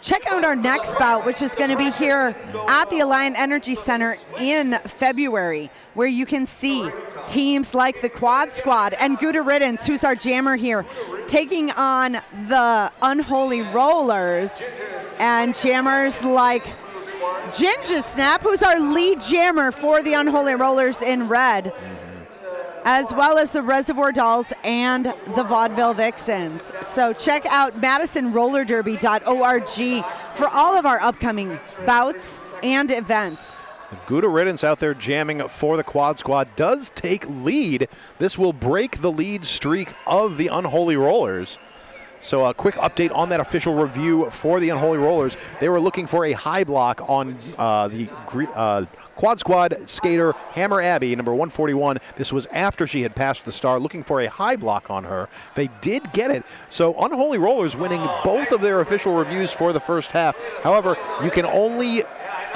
check out our next bout, which is going to be here at the Alliant Energy Center in February, where you can see teams like the Quad Squad and Gouda Riddance, who's our jammer here, taking on the Unholy Rollers, and jammers like Ginger Snap, who's our lead jammer for the Unholy Rollers in red, as well as the Reservoir Dolls and the Vaudeville Vixens. So check out madisonrollerderby.org for all of our upcoming bouts and events. Gouda Riddance out there jamming for the Quad Squad does take lead. This will break the lead streak of the Unholy Rollers. So a quick update on that official review for the Unholy Rollers. They were looking for a high block on the Quad Squad skater Hammer Abbey, number 141. This was after she had passed the star, looking for a high block on her. They did get it. So Unholy Rollers winning both of their official reviews for the first half. However, you can only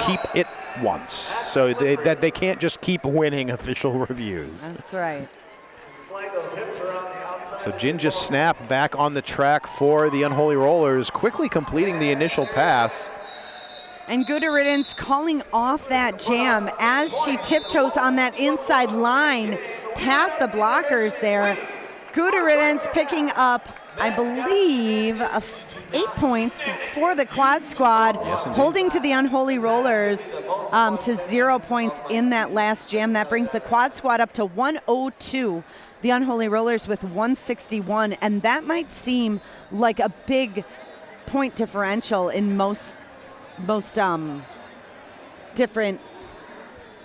keep it once. So they can't just keep winning official reviews. That's right. Slide those hips around the outside. So Jinja Snap back on the track for the Unholy Rollers, quickly completing the initial pass. And Guderiden's calling off that jam as she tiptoes on that inside line past the blockers there. Guderiden's picking up, I believe, 8 points for the Quad Squad, yes, holding to the Unholy Rollers to 0 points in that last jam. That brings the Quad Squad up to 102. The Unholy Rollers with 161, and that might seem like a big point differential in most different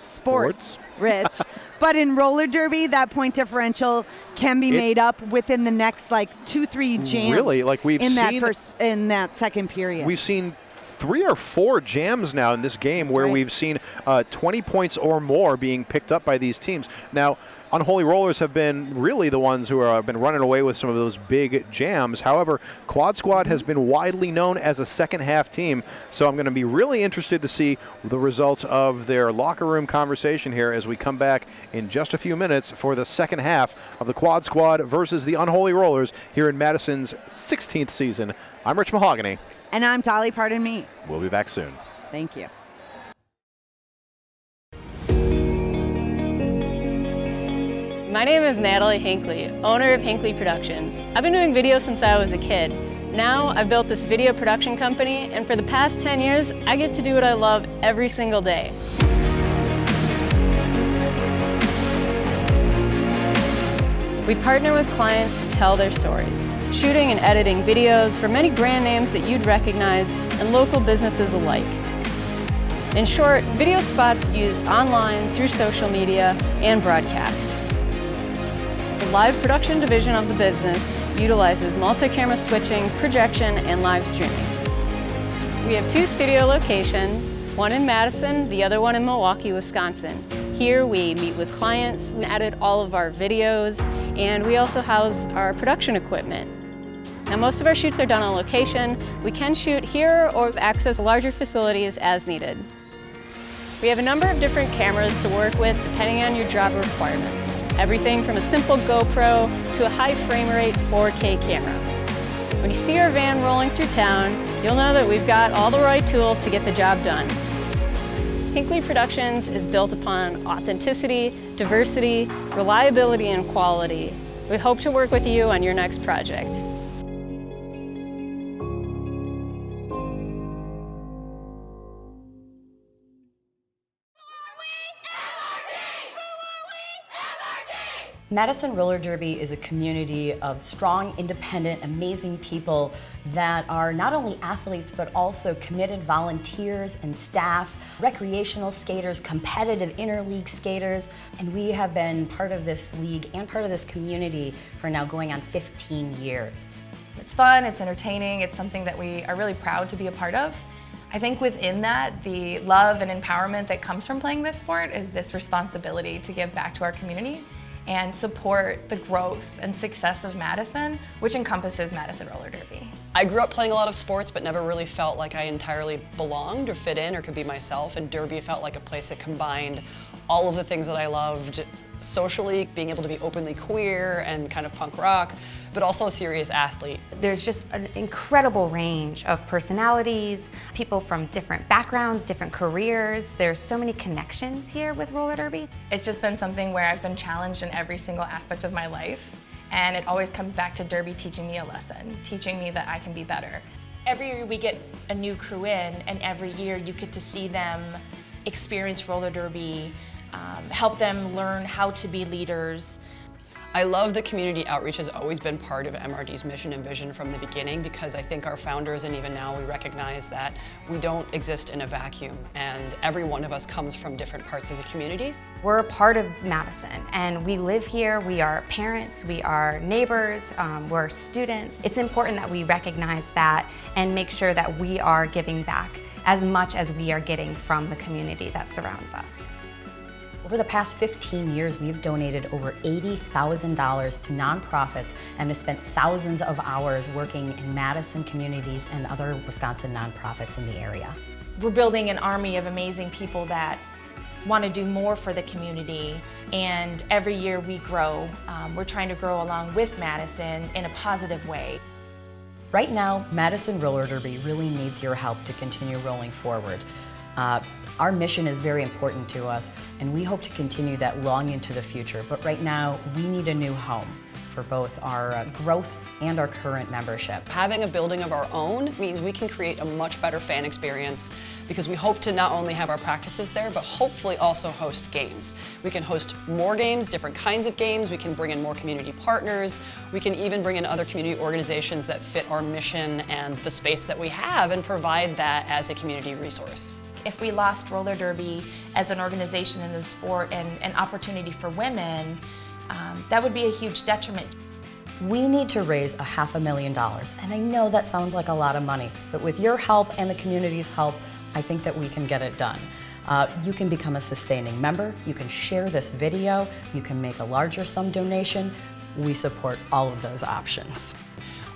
sports, Rich. But in roller derby, that point differential can be made up within the next 2-3 jams. Really, like we've in seen that second period. We've seen 3 or 4 jams now in this game where we've seen 20 points or more being picked up by these teams. Now, Unholy Rollers have been really the ones who have been running away with some of those big jams. However, Quad Squad has been widely known as a second half team, so I'm going to be really interested to see the results of their locker room conversation here as we come back in just a few minutes for the second half of the Quad Squad versus the Unholy Rollers here in Madison's 16th season. I'm Rich Mahogany. And I'm Dolly, pardon me. We'll be back soon. Thank you. My name is Natalie Hinckley, owner of Hinckley Productions. I've been doing video since I was a kid. Now I've built this video production company, and for the past 10 years, I get to do what I love every single day. We partner with clients to tell their stories, shooting and editing videos for many brand names that you'd recognize and local businesses alike. In short, video spots used online, through social media, and broadcast. The live production division of the business utilizes multi-camera switching, projection, and live streaming. We have 2 studio locations, one in Madison, the other one in Milwaukee, Wisconsin. Here we meet with clients, we edit all of our videos, and we also house our production equipment. Now, most of our shoots are done on location. We can shoot here or access larger facilities as needed. We have a number of different cameras to work with depending on your job requirements. Everything from a simple GoPro to a high frame rate 4K camera. When you see our van rolling through town, you'll know that we've got all the right tools to get the job done. Hinckley Productions is built upon authenticity, diversity, reliability, and quality. We hope to work with you on your next project. Madison Roller Derby is a community of strong, independent, amazing people that are not only athletes but also committed volunteers and staff, recreational skaters, competitive interleague skaters, and we have been part of this league and part of this community for now going on 15 years. It's fun, it's entertaining, it's something that we are really proud to be a part of. I think within that, the love and empowerment that comes from playing this sport is this responsibility to give back to our community and support the growth and success of Madison, which encompasses Madison Roller Derby. I grew up playing a lot of sports, but never really felt like I entirely belonged or fit in or could be myself, and Derby felt like a place that combined all of the things that I loved socially, being able to be openly queer and kind of punk rock, but also a serious athlete. There's just an incredible range of personalities, people from different backgrounds, different careers. There's so many connections here with roller derby. It's just been something where I've been challenged in every single aspect of my life, and it always comes back to Derby teaching me a lesson, teaching me that I can be better. Every year we get a new crew in, and every year you get to see them experience roller derby, help them learn how to be leaders. I love that community outreach has always been part of MRD's mission and vision from the beginning, because I think our founders and even now we recognize that we don't exist in a vacuum, and every one of us comes from different parts of the community. We're a part of Madison and we live here. We are parents, we are neighbors, we're students. It's important that we recognize that and make sure that we are giving back as much as we are getting from the community that surrounds us. Over the past 15 years, we've donated over $80,000 to nonprofits and have spent thousands of hours working in Madison communities and other Wisconsin nonprofits in the area. We're building an army of amazing people that want to do more for the community, and every year we grow. We're trying to grow along with Madison in a positive way. Right now, Madison Roller Derby really needs your help to continue rolling forward. Our mission is very important to us, and we hope to continue that long into the future. But right now, we need a new home for both our growth and our current membership. Having a building of our own means we can create a much better fan experience, because we hope to not only have our practices there, but hopefully also host games. We can host more games, different kinds of games. We can bring in more community partners. We can even bring in other community organizations that fit our mission and the space that we have, and provide that as a community resource. If we lost roller derby as an organization in the sport and an opportunity for women, that would be a huge detriment. We need to raise $500,000, and I know that sounds like a lot of money, but with your help and the community's help, I think that we can get it done. You can become a sustaining member, you can share this video, you can make a larger sum donation. We support all of those options.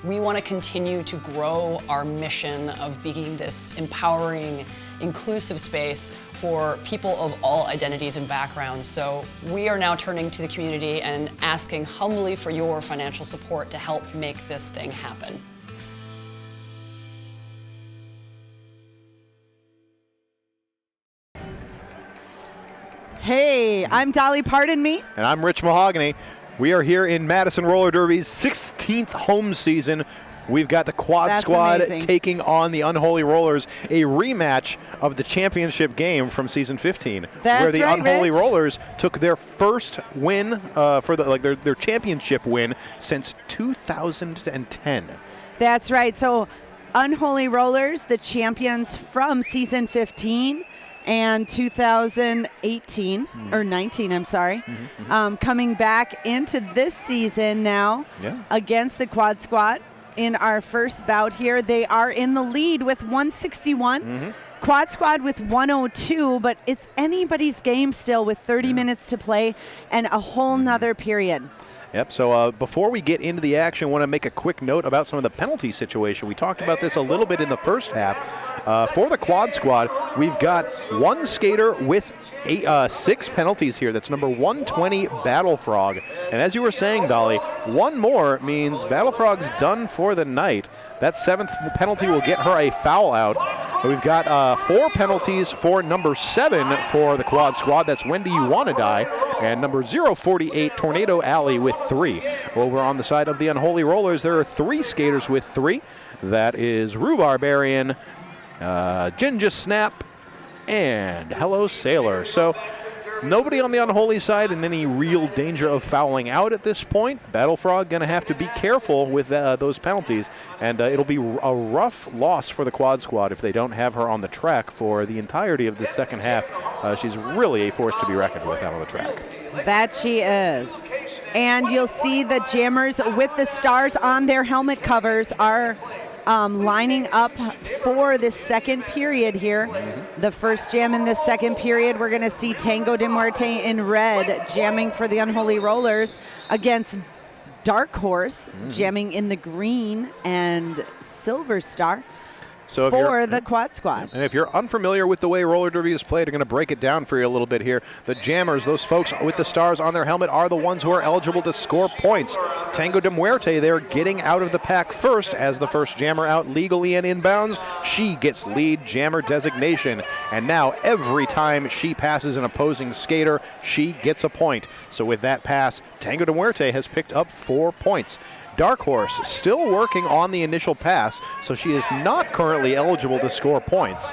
We want to continue to grow our mission of being this empowering, inclusive space for people of all identities and backgrounds. So we are now turning to the community and asking humbly for your financial support to help make this thing happen. Hey, I'm Dolly Pardon Me. And I'm Rich Mahogany. We are here in Madison Roller Derby's 16th home season. We've got the Quad Squad taking on the Unholy Rollers, a rematch of the championship game from season 15, where the Unholy Rollers took their first win for their championship win since 2010. That's right. So Unholy Rollers, the champions from season 15 and 2018 or 19, I'm sorry, coming back into this season now against the Quad Squad. In our first bout here, they are in the lead with 161. Quad Squad with 102, but it's anybody's game still with 30 minutes to play and a whole nother period. Yep, so before we get into the action, I want to make a quick note about some of the penalty situation. We talked about this a little bit in the first half. For the Quad Squad, we've got one skater with 6 penalties here. That's number 120, Battle Frog. And as you were saying, Dolly, one more means Battle Frog's done for the night. That 7th penalty will get her a foul out. We've got 4 penalties for number 7 for the Quad Squad. That's When Do You Want to Die? And number 048, Tornado Alley with 3. Over on the side of the Unholy Rollers, there are 3 skaters with 3. That is Rhubarbarian, Ginger Snap, and Hello Sailor. So nobody on the Unholy side in any real danger of fouling out at this point. Battle Frog going to have to be careful with those penalties, and it'll be a rough loss for the Quad Squad if they don't have her on the track for the entirety of the second half. She's really a force to be reckoned with out on the track. That she is. And you'll see the jammers with the stars on their helmet covers are lining up for this second period here. The first jam in this second period, we're going to see Tango de Muerte in red jamming for the Unholy Rollers against Dark Horse jamming in the green and Silver Star for the Quad Squad. And if you're unfamiliar with the way roller derby is played, I'm going to break it down for you a little bit here. The jammers, those folks with the stars on their helmet, are the ones who are eligible to score points. Tango de Muerte, they're getting out of the pack first as the first jammer out legally and inbounds. She gets lead jammer designation. And now every time she passes an opposing skater, she gets a point. So with that pass, Tango de Muerte has picked up 4 points. Dark Horse still working on the initial pass, so she is not currently eligible to score points.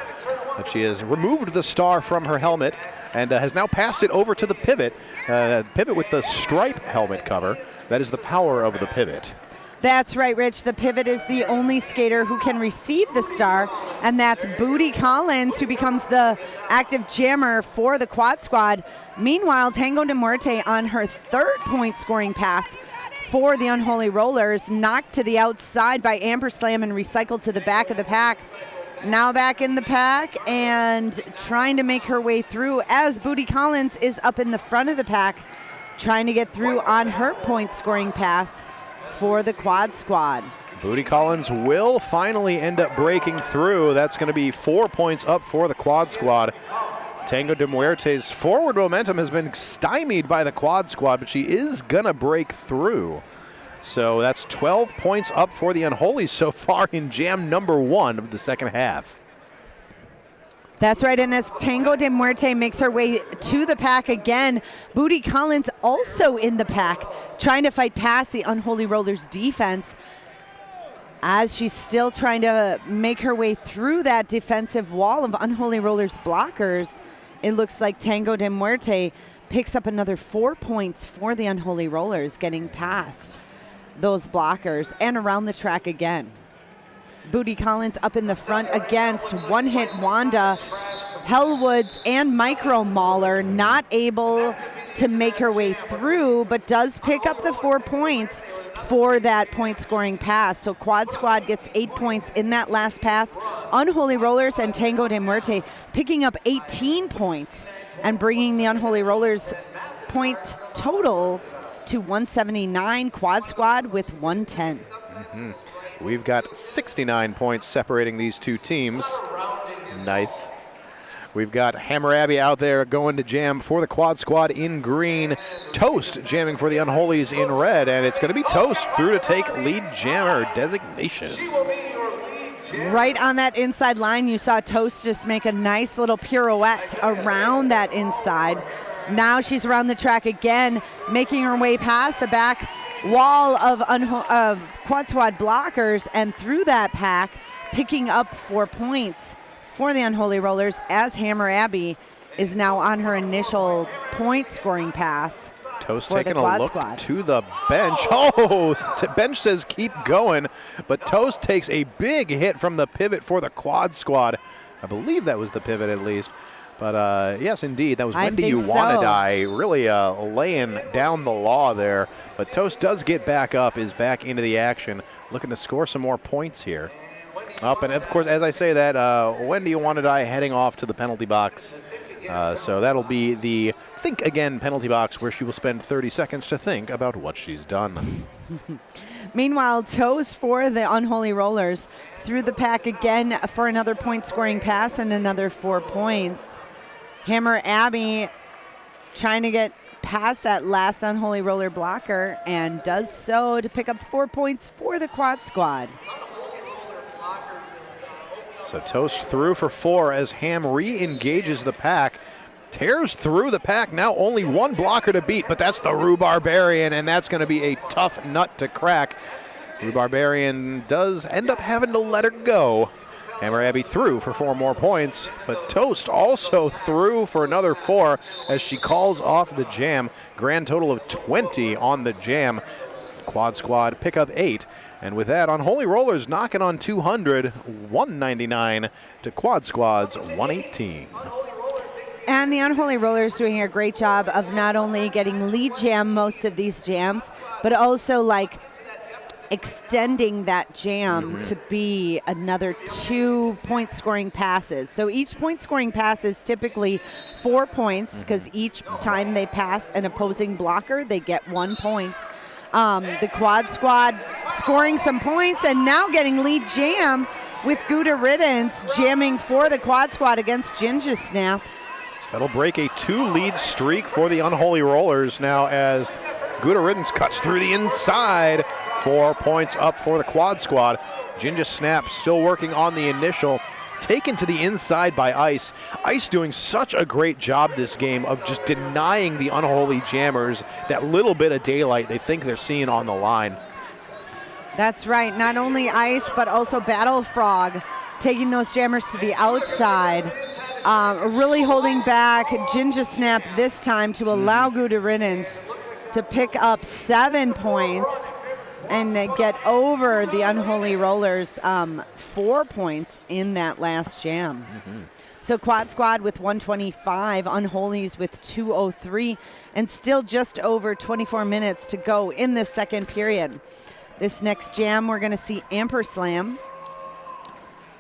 But she has removed the star from her helmet and has now passed it over to the pivot. Pivot with the stripe helmet cover. That is the power of the pivot. That's right, Rich. The pivot is the only skater who can receive the star, and that's Booty Collins, who becomes the active jammer for the Quad Squad. Meanwhile, Tango de Muerte on her 3rd point scoring pass for the Unholy Rollers, knocked to the outside by Amber Slam and recycled to the back of the pack. Now back in the pack and trying to make her way through as Booty Collins is up in the front of the pack, trying to get through on her point scoring pass for the Quad Squad. Booty Collins will finally end up breaking through. That's going to be 4 points up for the Quad Squad. Tango de Muerte's forward momentum has been stymied by the quad squad, but she is going to break through. So that's 12 points up for the Unholy so far in jam number 1 of the second half. That's right, and as Tango de Muerte makes her way to the pack again, Booty Collins also in the pack, trying to fight past the Unholy Rollers defense as she's still trying to make her way through that defensive wall of Unholy Rollers blockers. It looks like Tango de Muerte picks up another 4 points for the Unholy Rollers, getting past those blockers and around the track again. Booty Collins up in the front against one-hit Wanda. Hellwoods and Micro Mauler not able to make her way through, but does pick up the 4 points for that point scoring pass. So Quad Squad gets 8 points in that last pass. Unholy Rollers and Tango de Muerte picking up 18 points and bringing the Unholy Rollers point total to 179. Quad Squad with 110. We've got 69 points separating these two teams. Nice. We've got Hammer Abbey out there going to jam for the Quad Squad in green. Toast jamming for the Unholies in red, and it's going to be Toast through to take lead jammer designation. Right on that inside line, you saw Toast just make a nice little pirouette around that inside. Now she's around the track again, making her way past the back wall of Quad Squad blockers and through that pack, picking up 4 points for the Unholy Rollers as Hammer Abbey is now on her initial point scoring pass. Toast taking a look to the bench. Oh, bench says keep going, but Toast takes a big hit from the pivot for the Quad Squad. I believe that was the pivot at least. But yes, indeed, that was Wendy You Wanna Die really laying down the law there. But Toast does get back up, is back into the action, looking to score some more points here. Up, and of course, as I say that, Wendy You Wanna Die heading off to the penalty box. So that'll be the Think Again penalty box, where she will spend 30 seconds to think about what she's done. Meanwhile, Toast for the Unholy Rollers through the pack again for another point scoring pass and another 4 points. Hammer Abbey trying to get past that last Unholy Roller blocker and does so to pick up 4 points for the Quad Squad. So Toast through for 4 as Ham re-engages the pack. Tears through the pack, now only one blocker to beat, but that's the Rubarbarian, and that's going to be a tough nut to crack. Rubarbarian does end up having to let her go. Hammer Abbey through for 4 more points, but Toast also through for another 4 as she calls off the jam. Grand total of 20 on the jam. Quad Squad pick up 8. And with that, Unholy Rollers knocking on 200, 199 to Quad Squad's 118. And the Unholy Rollers doing a great job of not only getting lead jam most of these jams, but also like extending that jam to be another 2 point scoring passes. So each point scoring pass is typically 4 points because each time they pass an opposing blocker, they get 1 point. The Quad Squad scoring some points and now getting lead jam with Gouda Riddance jamming for the Quad Squad against Ginger Snap. So that'll break a 2-lead streak for the Unholy Rollers now as Gouda Riddance cuts through the inside. 4 points up for the Quad Squad. Ginger Snap still working on the initial. Taken to the inside by Ice. Ice doing such a great job this game of just denying the Unholy Jammers that little bit of daylight they think they're seeing on the line. That's right. Not only Ice, but also Battle Frog taking those jammers to the outside. Really holding back Ginger Snap this time to allow Gouda Riddance to pick up 7 points and get over the Unholy Rollers 4 points in that last jam. So Quad Squad with 125, Unholies with 203, and still just over 24 minutes to go in the second period. This next jam, we're going to see Amperslam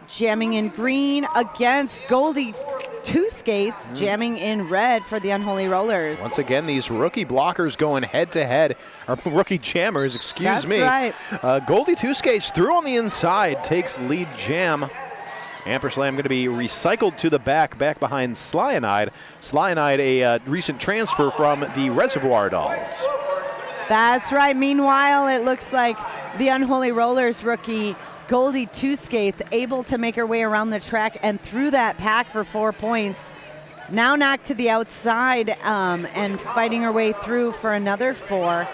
jamming in green against Goldie Two Skates, jamming in red for the Unholy Rollers. Once again, these rookie blockers going head-to-head, or rookie jammers, excuse me. That's right. Goldie Two Skates through on the inside, takes lead jam. Amperslam going to be recycled to the back behind Slyanide. Slyanide, a recent transfer from the Reservoir Dolls. That's right. Meanwhile, it looks like the Unholy Rollers rookie Goldie Two Skates able to make her way around the track and through that pack for 4 points. Now knocked to the outside and fighting her way through for another 4.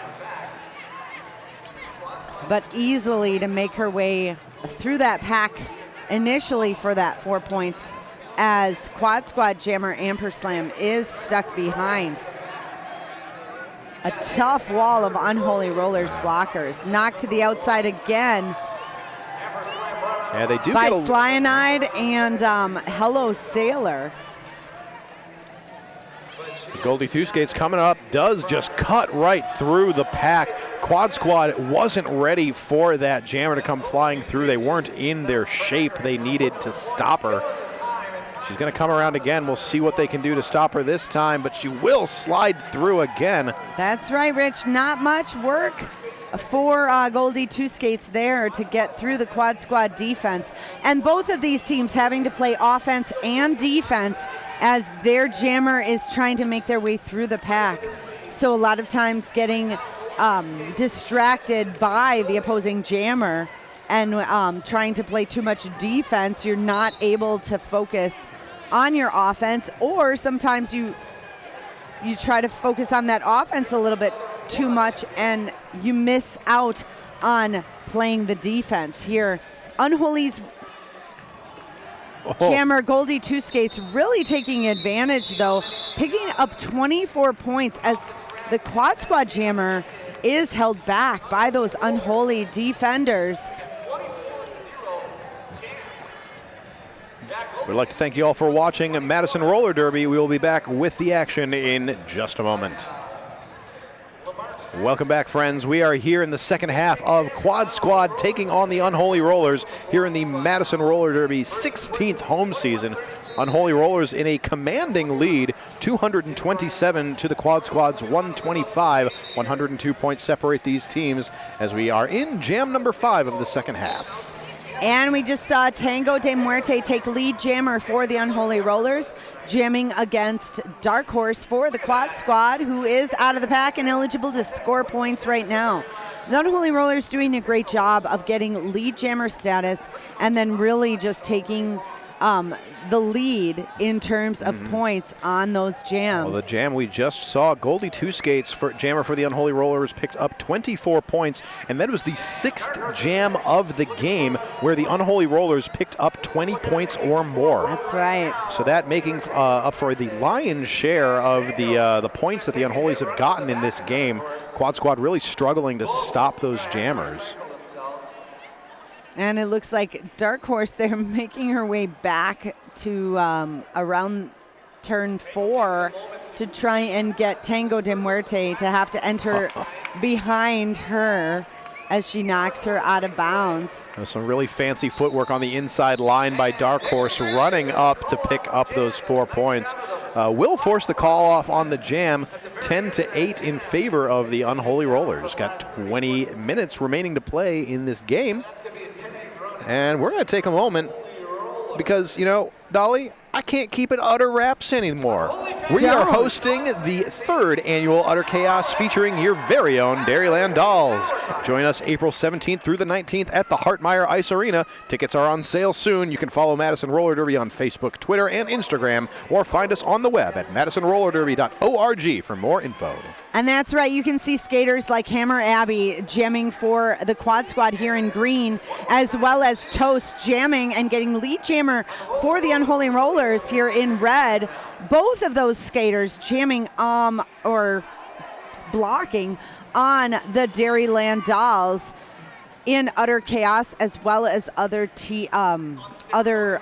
But easily to make her way through that pack initially for that 4 points as Quad Squad jammer Amperslam is stuck behind. A tough wall of Unholy Rollers blockers. Knocked to the outside again. Yeah, they do by get Slyanide and Hello Sailor. Goldie Two Skates coming up, does just cut right through the pack. Quad Squad wasn't ready for that jammer to come flying through. They weren't in their shape they needed to stop her. She's going to come around again. We'll see what they can do to stop her this time, but she will slide through again. That's right, Rich. Not much work for Goldie Two Skates there to get through the Quad Squad defense. And both of these teams having to play offense and defense as their jammer is trying to make their way through the pack. So a lot of times getting distracted by the opposing jammer and trying to play too much defense, you're not able to focus on your offense, or sometimes you try to focus on that offense a little bit too much and you miss out on playing the defense. Here, Unholy's jammer Goldie Two Skates really taking advantage though, picking up 24 points as the Quad Squad jammer is held back by those Unholy defenders. We'd like to thank you all for watching Madison Roller Derby. We will be back with the action in just a moment. Welcome back, friends. We are here in the second half of Quad Squad taking on the Unholy Rollers here in the Madison Roller Derby 16th home season. Unholy Rollers in a commanding lead, 227 to the Quad Squad's 125. 102 points separate these teams as we are in jam number 5 of the second half. And we just saw Tango de Muerte take lead jammer for the Unholy Rollers, jamming against Dark Horse for the Quad Squad, who is out of the pack and eligible to score points right now. The Unholy Rollers doing a great job of getting lead jammer status and then really just taking the lead in terms of points on those jams. Well, the jam we just saw, Goldie Two Skates for jammer for the Unholy Rollers picked up 24 points, and that was the 6th jam of the game where the Unholy Rollers picked up 20 points or more. That's right. So that making up for the lion's share of the points that the Unholies have gotten in this game. Quad Squad really struggling to stop those jammers. And it looks like Dark Horse, they're making her way back to around turn 4 to try and get Tango de Muerte to have to enter behind her as she knocks her out of bounds. There's some really fancy footwork on the inside line by Dark Horse, running up to pick up those 4 points. Will force the call off on the jam, 10-8 in favor of the Unholy Rollers. Got 20 minutes remaining to play in this game. And we're going to take a moment because, you know, Dolly, I can't keep it utter wraps anymore. We are hosting the 3rd annual Utter Chaos featuring your very own Dairyland Dolls. Join us April 17th through the 19th at the Hartmeyer Ice Arena. Tickets are on sale soon. You can follow Madison Roller Derby on Facebook, Twitter, and Instagram, or find us on the web at madisonrollerderby.org for more info. And that's right, you can see skaters like Hammer Abbey jamming for the Quad Squad here in green, as well as Toast jamming and getting lead jammer for the Unholy Rollers here in red. Both of those skaters jamming or blocking on the Dairyland Dolls in Utter Chaos, as well as other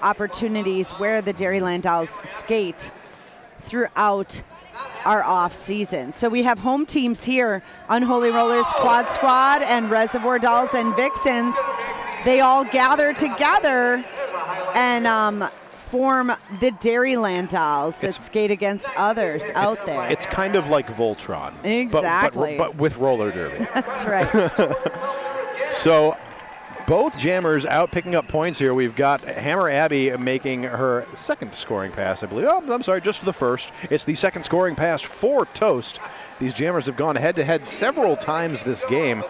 opportunities where the Dairyland Dolls skate throughout our off season. So we have home teams here, Unholy Rollers, Quad Squad, and Reservoir Dolls and Vixens. They all gather together and form the Dairyland Dolls that skate against others out there. It's kind of like Voltron. Exactly. But with roller derby. That's right. So both jammers out picking up points here. We've got Hammer Abby making her second scoring pass, I believe. Oh, I'm sorry, just the first. It's the second scoring pass for Toast. These jammers have gone head-to-head several times this game.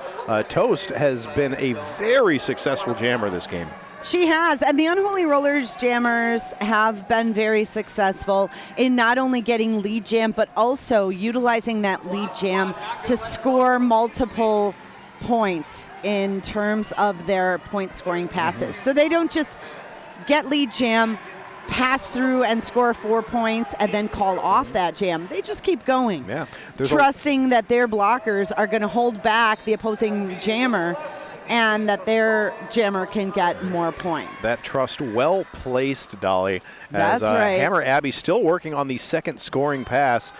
Toast has been a very successful jammer this game. She has, and the Unholy Rollers jammers have been very successful in not only getting lead jam, but also utilizing that lead jam to score multiple points in terms of their point scoring passes. So they don't just get lead jam, pass through and score 4 points and then call off that jam. They just keep going. Yeah. Trusting that their blockers are going to hold back the opposing jammer and that their jammer can get more points. That trust well placed, Dolly. That's right. Hammer Abby still working on the second scoring pass.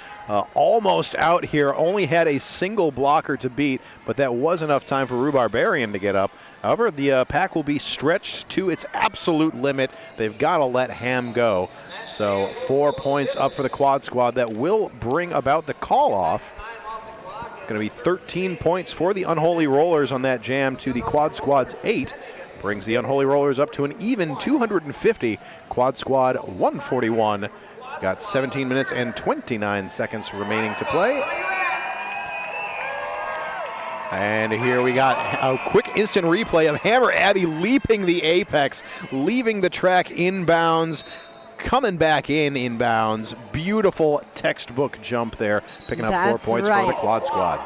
Almost out here, only had a single blocker to beat, but that was enough time for Rue Barbarian to get up. However, the pack will be stretched to its absolute limit. They've got to let Ham go. So 4 points up for the quad squad. That will bring about the call-off. Going to be 13 points for the Unholy Rollers on that jam to the quad squad's 8. Brings the Unholy Rollers up to an even 250. Quad squad 141. Got 17 minutes and 29 seconds remaining to play. And here we got a quick instant replay of Hammer Abby leaping the apex, leaving the track inbounds, coming back inbounds. Beautiful textbook jump there, picking up 4 points for the quad squad.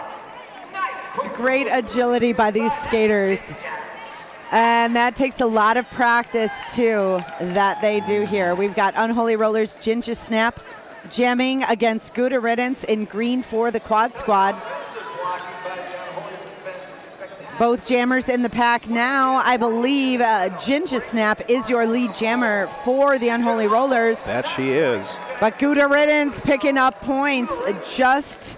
Great agility by these skaters. And that takes a lot of practice, too, that they do here. We've got Unholy Rollers Ginger Snap jamming against Gouda Riddance in green for the quad squad. Both jammers in the pack now. I believe Ginger Snap is your lead jammer for the Unholy Rollers. That she is. But Gouda Riddance picking up points just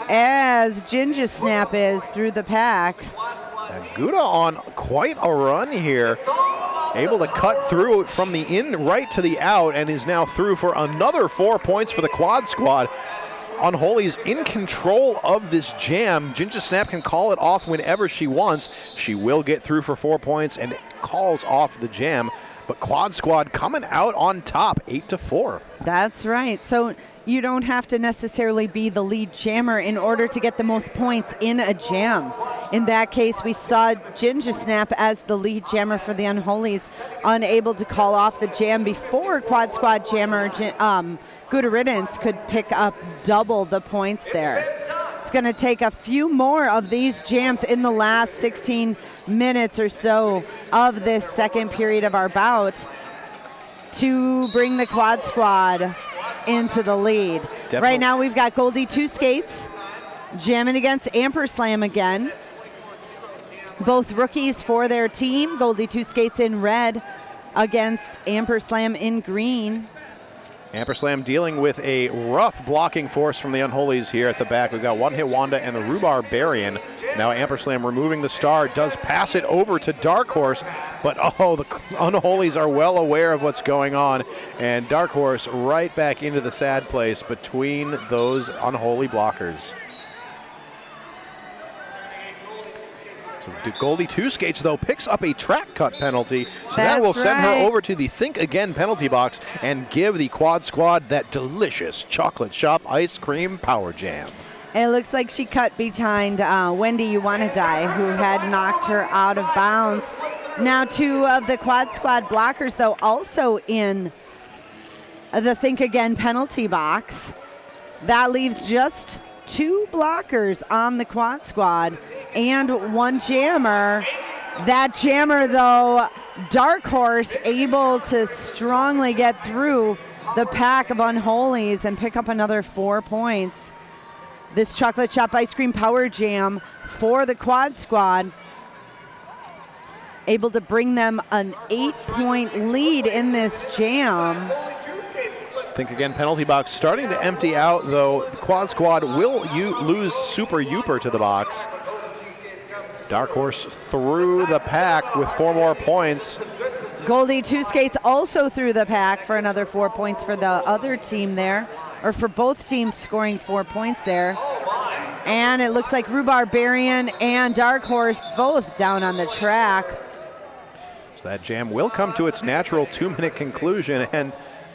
as Ginger Snap is through the pack. Gouda on quite a run here. Able to cut through from the in right to the out and is now through for another 4 points for the quad squad. Unholy's in control of this jam. Ginger Snap can call it off whenever she wants. She will get through for 4 points and calls off the jam. But quad squad coming out on top, 8-4. That's right. So you don't have to necessarily be the lead jammer in order to get the most points in a jam. In that case, we saw Ginger Snap as the lead jammer for the Unholies, unable to call off the jam before quad squad jammer Gouda Riddance could pick up double the points there. It's going to take a few more of these jams in the last 16 minutes or so of this second period of our bout to bring the quad squad into the lead. Definitely. Right now we've got Goldie Two Skates jamming against Amperslam again. Both rookies for their team. Goldie Two Skates in red against Amperslam in green. Amperslam dealing with a rough blocking force from the Unholies here at the back. We've got One Hit Wanda and the Rue Barbarian. Now Amperslam removing the star, does pass it over to Dark Horse, but oh, the Unholies are well aware of what's going on, and Dark Horse right back into the sad place between those Unholy blockers. So Goldie Two Skates, though, picks up a track cut penalty, so that will send her over to the Think Again penalty box and give the quad squad that delicious chocolate shop ice cream power jam. It looks like she cut behind Wendy You Wanna Die, who had knocked her out of bounds. Now 2 of the quad squad blockers, though, also in the Think Again penalty box. That leaves just 2 blockers on the quad squad and 1 jammer. That jammer, though, Dark Horse, able to strongly get through the pack of Unholies and pick up another 4 points. This Chocolate Shop Ice Cream Power Jam for the quad squad, able to bring them an 8-point lead in this jam. Think Again penalty box starting to empty out, though. The quad squad will lose Super Youper to the box. Dark Horse through the pack with 4 more points. Goldie Two Skates also through the pack for another 4 points for the other team there, or for both teams scoring 4 points there. And it looks like Rue Barbarian and Dark Horse both down on the track. that jam will come to its natural 2-minute conclusion. And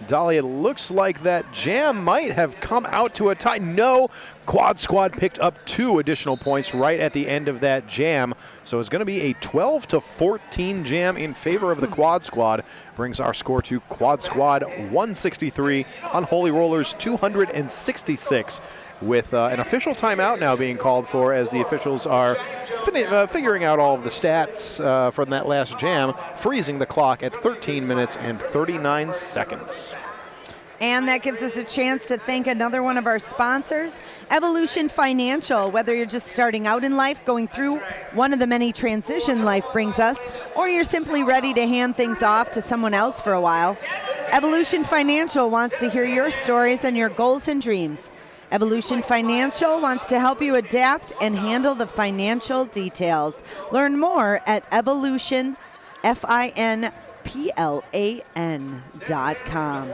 Dolly, it looks like that jam might have come out to a tie. No, Quad Squad picked up 2 additional points right at the end of that jam. So it's going to be a 12-14 jam in favor of the Quad Squad. Brings our score to Quad Squad 163, Unholy Rollers 266. With an official timeout now being called for as the officials are figuring out all of the stats from that last jam, freezing the clock at 13 minutes and 39 seconds. And that gives us a chance to thank another one of our sponsors, Evolution Financial. Whether you're just starting out in life, going through one of the many transition life brings us, or you're simply ready to hand things off to someone else for a while, Evolution Financial wants to hear your stories and your goals and dreams. Evolution Financial wants to help you adapt and handle the financial details. Learn more at evolutionfinplan.com.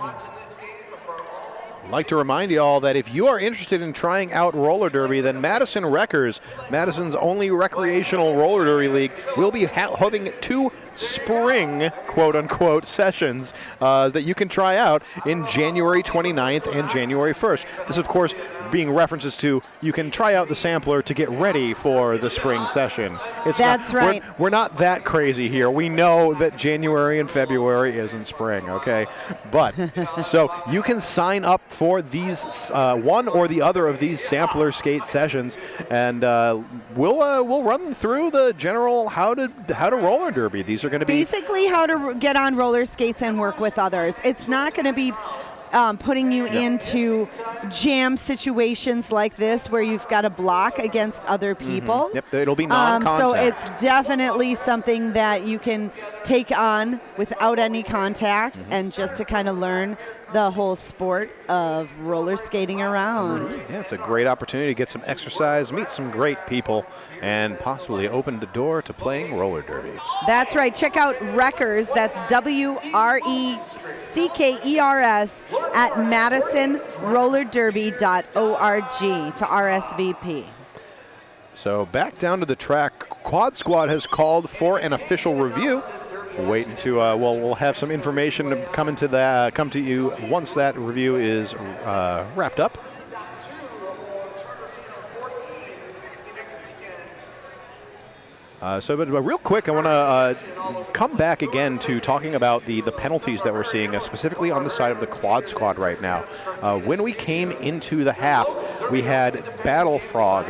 I'd like to remind you all that if you are interested in trying out roller derby, then Madison Wreckers, Madison's only recreational roller derby league, will be having 2 spring, quote-unquote, sessions that you can try out in January 29th and January 1st. This, of course, being references to you can try out the sampler to get ready for the spring session. That's right. We're not that crazy here. We know that January and February isn't spring, okay? But, so you can sign up for these, one or the other of these sampler skate sessions, and we'll run through the general how to roller derby. These are going to be basically how to get on roller skates and work with others. It's not going to be putting you into jam situations like this where you've got to block against other people. Yep, it'll be non-contact. So it's definitely something that you can take on without any contact and just to kind of learn the whole sport of roller skating around. Yeah, it's a great opportunity to get some exercise, meet some great people, and possibly open the door to playing roller derby. That's right. Check out Wreckers. That's WRECKERS at MadisonRollerDerby.org to RSVP. So back down to the track. Quad Squad has called for an official review. We'll wait until we'll have some information come to you once that review is wrapped up. But real quick, I want to come back again to talking about the penalties that we're seeing, specifically on the side of the Quad Squad right now. When we came into the half, we had Battle Frog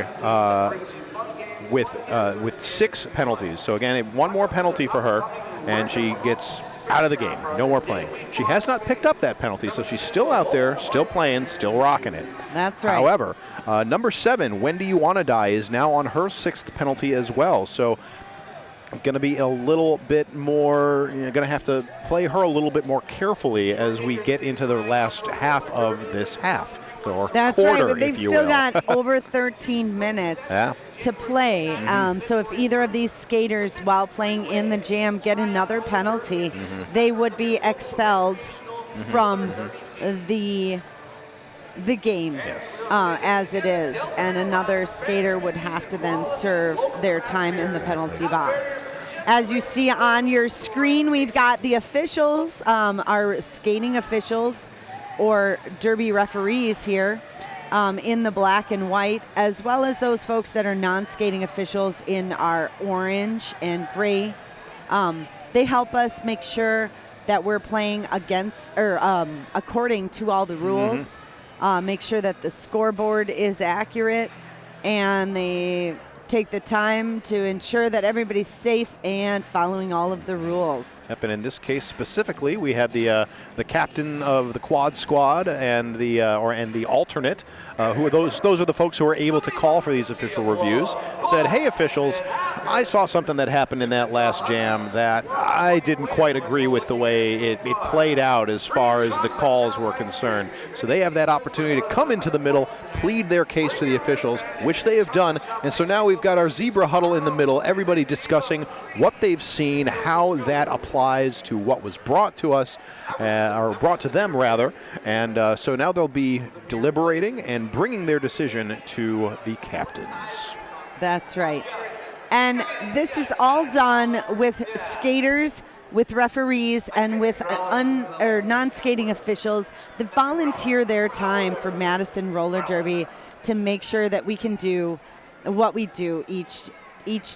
with 6 penalties. So again, 1 more penalty for her, and she gets out of the game. No more playing. She has not picked up that penalty, so she's still out there, still playing, still rocking it. That's right. However, number 7, When Do You Wanna Die, is now on her 6th penalty as well. So going to be a little bit more, going to have to play her a little bit more carefully as we get into the last half of this half. Or that's quarter, right, but they've still got over 13 minutes to play. So if either of these skaters, while playing in the jam, get another penalty, they would be expelled from the game as it is. And another skater would have to then serve their time in the penalty box. As you see on your screen, we've got the officials, our skating officials, or derby referees here in the black and white, as well as those folks that are non-skating officials in our orange and gray. They help us make sure that we're playing against or according to all the rules, make sure that the scoreboard is accurate, and they take the time to ensure that everybody's safe and following all of the rules. Yep, and in this case specifically, we had the captain of the Quad Squad and the alternate, who are those are the folks who are able to call for these official reviews. Said, "Hey officials, I saw something that happened in that last jam that I didn't quite agree with the way it played out as far as the calls were concerned." So they have that opportunity to come into the middle, plead their case to the officials, which they have done. And so now we've got our zebra huddle in the middle, everybody discussing what they've seen, how that applies to what was brought to us, or brought to them rather. And so now they'll be deliberating and bringing their decision to the captains. That's right. And this is all done with skaters with referees and with non-skating officials that volunteer their time for Madison Roller Derby to make sure that we can do what we do each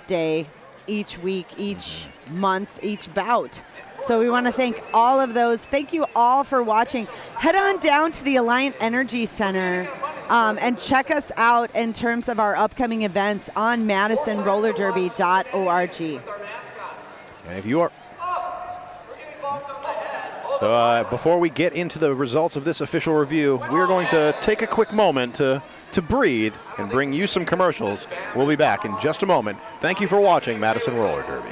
day, each week, each month, each bout. So we want to thank all of those. Thank you all for watching. Head on down to the Alliant Energy Center and check us out in terms of our upcoming events on madisonrollerderby.org. And if you are... So before we get into the results of this official review, we're going to take a quick moment to breathe and bring you some commercials. We'll be back in just a moment. Thank you for watching Madison Roller Derby.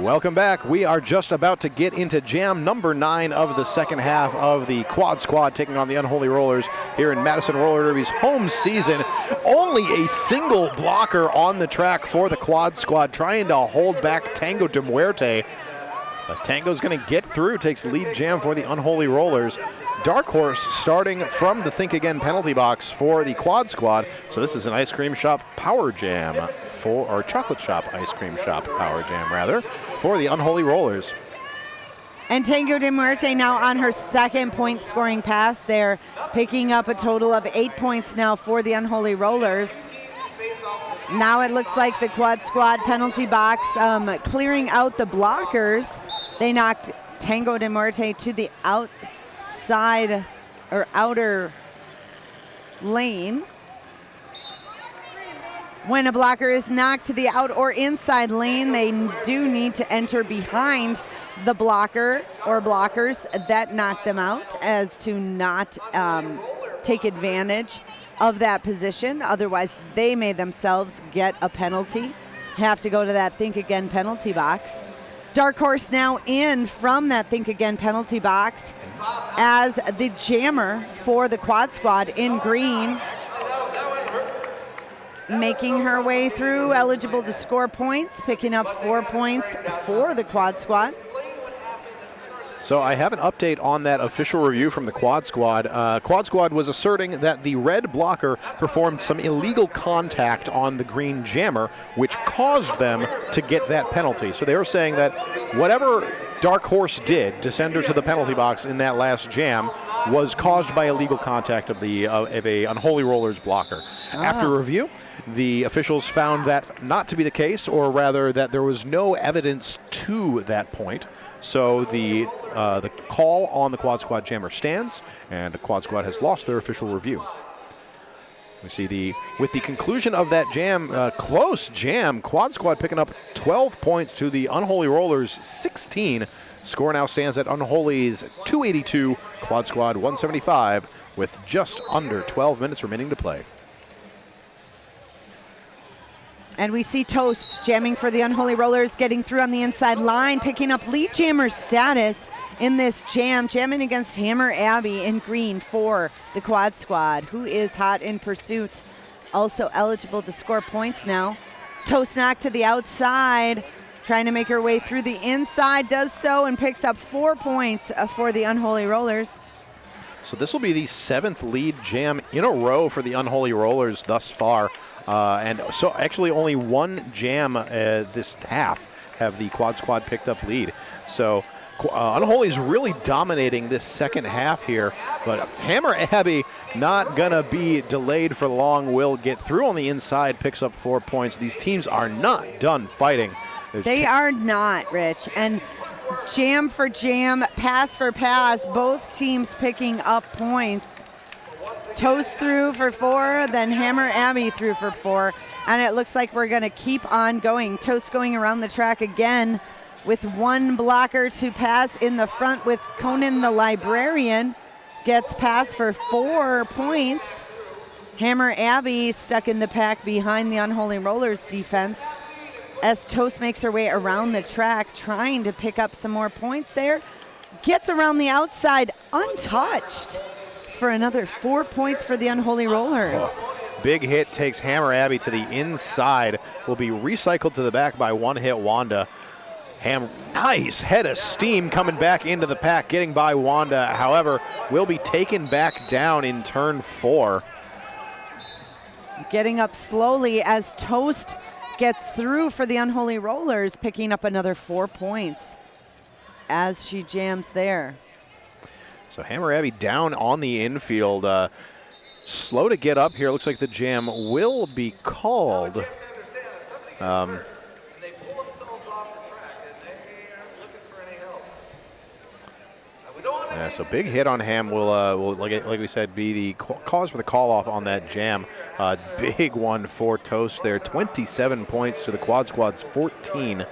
Welcome back. We are just about to get into jam number 9 of the second half of the Quad Squad taking on the Unholy Rollers here in Madison Roller Derby's home season. Only a single blocker on the track for the Quad Squad, trying to hold back Tango de Muerte. But Tango's going to get through, takes lead jam for the Unholy Rollers. Dark Horse starting from the Think Again penalty box for the Quad Squad. So this is an ice cream shop power jam or chocolate shop ice cream shop power jam rather, for the Unholy Rollers. And Tango de Muerte now on her second point scoring pass there, picking up a total of 8 points now for the Unholy Rollers. Now it looks like the Quad Squad penalty box clearing out the blockers. They knocked Tango de Muerte to the outside or outer lane. When a blocker is knocked to the out or inside lane, they do need to enter behind the blocker or blockers that knocked them out, as to not take advantage of that position. Otherwise, they may themselves get a penalty, have to go to that Think Again penalty box. Dark Horse now in from that Think Again penalty box as the jammer for the Quad Squad in green, making her way through, eligible to score points, picking up 4 points for the Quad Squad. So I have an update on that official review from the Quad Squad. Quad Squad was asserting that the red blocker performed some illegal contact on the green jammer, which caused them to get that penalty. So they were saying that whatever Dark Horse did to send her to the penalty box in that last jam was caused by illegal contact of a Unholy Rollers blocker. After review, the officials found that not to be the case, or rather that there was no evidence to that point. So the call on the Quad Squad jammer stands, and the Quad Squad has lost their official review. We see with the conclusion of that jam, close jam, Quad Squad picking up 12 points to the Unholy Rollers 16. Score now stands at Unholy's 282, Quad Squad 175, with just under 12 minutes remaining to play. And we see Toast jamming for the Unholy Rollers, getting through on the inside line, picking up lead jammer status in this jam, jamming against Hammer Abbey in green for the Quad Squad, who is hot in pursuit, also eligible to score points now. Toast knocked to the outside, trying to make her way through the inside, does so and picks up 4 points for the Unholy Rollers. So this will be the 7th lead jam in a row for the Unholy Rollers thus far. And so actually only one jam this half have the Quad Squad picked up lead. So Unholy's really dominating this second half here, but Hammer Abbey not gonna be delayed for long, will get through on the inside, picks up 4 points. These teams are not done fighting. They are not, Rich. And jam for jam, pass for pass, both teams picking up points. Toast through for 4, then Hammer Abbey through for 4, and it looks like we're going to keep on going. Toast going around the track again with one blocker to pass in the front with Conan the Librarian. Gets past for 4 points. Hammer Abbey stuck in the pack behind the Unholy Rollers defense as Toast makes her way around the track, trying to pick up some more points there. Gets around the outside untouched for another 4 points for the Unholy Rollers. Big hit takes Hammer Abbey to the inside. Will be recycled to the back by one hit Wanda. Nice head of steam coming back into the pack, getting by Wanda. However, will be taken back down in turn 4. Getting up slowly as Toast gets through for the Unholy Rollers, picking up another 4 points as she jams there. So Hammer Abby down on the infield. Slow to get up here. Looks like the jam will be called. Yeah, so big hit on Ham will like we said, be the cause for the call-off on that jam. Big one for Toast there. 27 points to the Quad Squad's 14.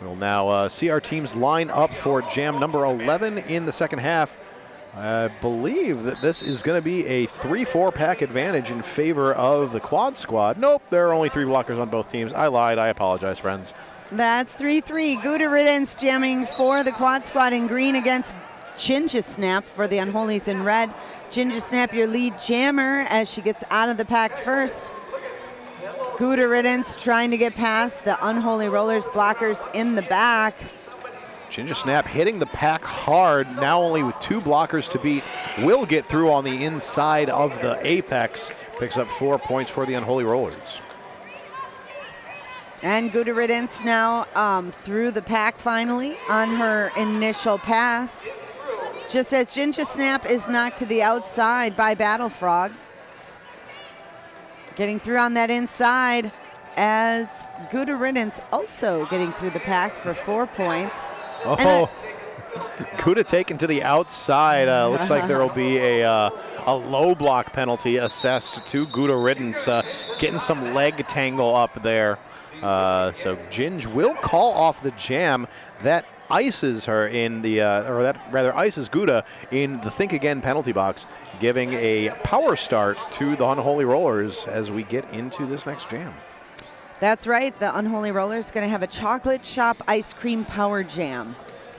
We'll now see our teams line up for jam number 11 in the second half. I believe that this is going to be a 3-4 pack advantage in favor of the Quad Squad. Nope, there are only 3 blockers on both teams. I lied. I apologize, friends. That's 3-3. Gouda Riddance jamming for the Quad Squad in green against Ginger Snap for the Unholies in red. Ginger Snap, your lead jammer, as she gets out of the pack first. Gouda Riddance trying to get past the Unholy Rollers blockers in the back. Ginger Snap hitting the pack hard, now only with 2 blockers to beat. Will get through on the inside of the apex. Picks up 4 points for the Unholy Rollers. And Gouda Riddance now through the pack finally on her initial pass. Just as Ginger Snap is knocked to the outside by Battle Frog. Getting through on that inside as Gouda Riddance also getting through the pack for 4 points. Oh, Gouda taken to the outside. Looks like there will be a low block penalty assessed to Gouda Riddance, getting some leg tangle up there. So Ginge will call off the jam. That ices her in the, or that rather ices Gouda in the Think Again penalty box, giving a power start to the Unholy Rollers as we get into this next jam. That's right. The Unholy Rollers going to have a chocolate shop ice cream power jam.